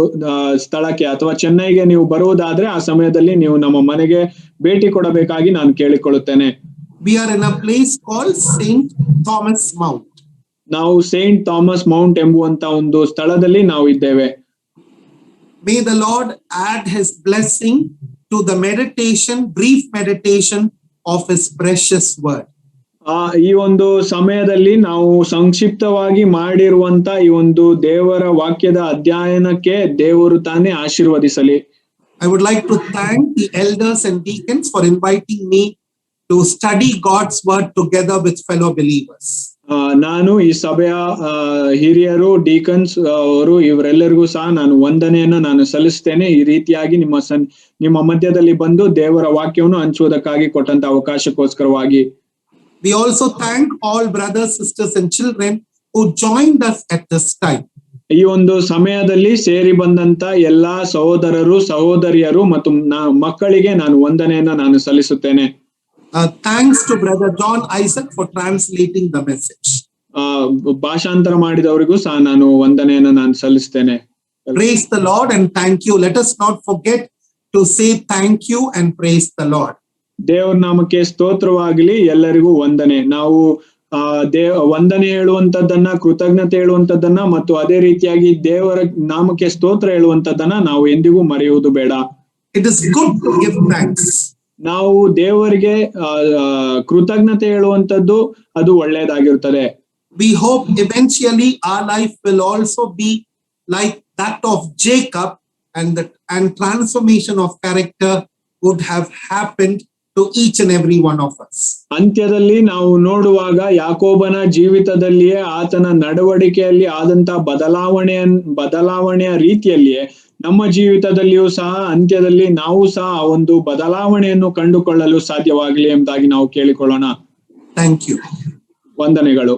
ಸ್ಥಳಕ್ಕೆ ಅಥವಾ ಚೆನ್ನೈಗೆ ನೀವು ಬರುವುದಾದ್ರೆ ಆ ಸಮಯದಲ್ಲಿ ನೀವು ನಮ್ಮ ಮನೆಗೆ ಭೇಟಿ ಕೊಡಬೇಕಾಗಿ ನಾನು ಕೇಳಿಕೊಳ್ಳುತ್ತೇನೆ. We are in a place called Saint Thomas Mount. ನಾವು ಸೇಂಟ್ ಥಾಮಸ್ ಮೌಂಟ್ ಎಂಬುವಂತ ಒಂದು ಸ್ಥಳದಲ್ಲಿ ನಾವು ಇದ್ದೇವೆ. May the Lord add his blessing to the meditation, brief meditation of his precious word. ಈ ಒಂದು ಸಮಯದಲ್ಲಿ ನಾವು ಸಂಕ್ಷಿಪ್ತವಾಗಿ ಮಾಡಿರುವಂತ ಈ ಒಂದು ದೇವರ ವಾಕ್ಯದ ಅಧ್ಯಯನಕ್ಕೆ ದೇವರು ತಾನೇ ಆಶೀರ್ವದಿಸಲಿ. I would like to thank the elders and deacons for inviting me to study God's word together with fellow believers. ನಾನು ಈ ಸಭೆಯ ಹಿರಿಯರು ಡೀಕನ್ಸ್ ಅವರು ಇವರೆಲ್ಲರಿಗೂ ಸಹ ನಾನು ವಂದನೆಯನ್ನ ನಾನು ಸಲ್ಲಿಸ್ತೇನೆ. ಈ ರೀತಿಯಾಗಿ ನಿಮ್ಮ ಮಧ್ಯದಲ್ಲಿ ಬಂದು ದೇವರ ವಾಕ್ಯವನ್ನು ಹಂಚುವುದಕ್ಕಾಗಿ ಕೊಟ್ಟಂತ ಅವಕಾಶಕ್ಕೋಸ್ಕರವಾಗಿ. We also thank all brothers, sisters and children who joined us at this time. ಈ ಒಂದು ಸಮಯದಲ್ಲಿ ಸೇರಿ ಬಂದಂತ ಎಲ್ಲಾ ಸಹೋದರರು ಸಹೋದರಿಯರು ಮತ್ತು ಮಕ್ಕಳಿಗೆ ನಾನು ವಂದನೆಯನ್ನ ನಾನು ಸಲ್ಲಿಸುತ್ತೇನೆ. Thanks to brother John Isaac for translating the message. ಭಾಷಾಂತರ ಮಾಡಿದವರಿಗೂ ಸಹ ನಾನು ವಂದನೆಯನ್ನ ನಾನು ಸಲ್ಲಿಸ್ತೇನೆ. Praise the Lord and thank you. Let us not forget to say thank you and praise the Lord. ದೇವರ ನಾಮಕ್ಕೆ ಸ್ತೋತ್ರವಾಗಲಿ, ಎಲ್ಲರಿಗೂ ವಂದನೆ. ನಾವು ವಂದನೆ ಹೇಳುವಂತದ್ದನ್ನ, ಕೃತಜ್ಞತೆ ಹೇಳುವಂತದ್ದನ್ನ ಮತ್ತು ಅದೇ ರೀತಿಯಾಗಿ ದೇವರ ನಾಮಕ್ಕೆ ಸ್ತೋತ್ರ ಹೇಳುವಂತದ್ದನ್ನ ನಾವು ಎಂದಿಗೂ ಮರೆಯುವುದು ಬೇಡ. It is good to give thanks. ನಾವು ದೇವರಿಗೆ ಕೃತಜ್ಞತೆ ಹೇಳುವಂತದ್ದು ಅದು ಒಳ್ಳೆಯದಾಗಿರುತ್ತದೆ. We hope eventually our life will also be like that of Jacob, and transformation of character would have happened to each and every one of us. ಅಂತ್ಯದಲ್ಲಿ ನಾವು ನೋಡುವಾಗ ಯಾಕೋಬನ ಜೀವಿತದಲ್ಲಿಯೇ ಆತನ ನಡವಳಿಕೆಯಲ್ಲಿ ಆದಂತ ಬದಲಾವಣೆಯ ರೀತಿಯಲ್ಲಿಯೇ ನಮ್ಮ ಜೀವಿತದಲ್ಲಿಯೂ ಸಹ ಅಂತ್ಯದಲ್ಲಿ ನಾವು ಸಹ ಒಂದು ಬದಲಾವಣೆಯನ್ನು ಕಂಡುಕೊಳ್ಳಲು ಸಾಧ್ಯವಾಗಲಿ ಎಂಬುದಾಗಿ ನಾವು ಕೇಳಿಕೊಳ್ಳೋಣ. Thank you. ವಂದನೆಗಳು.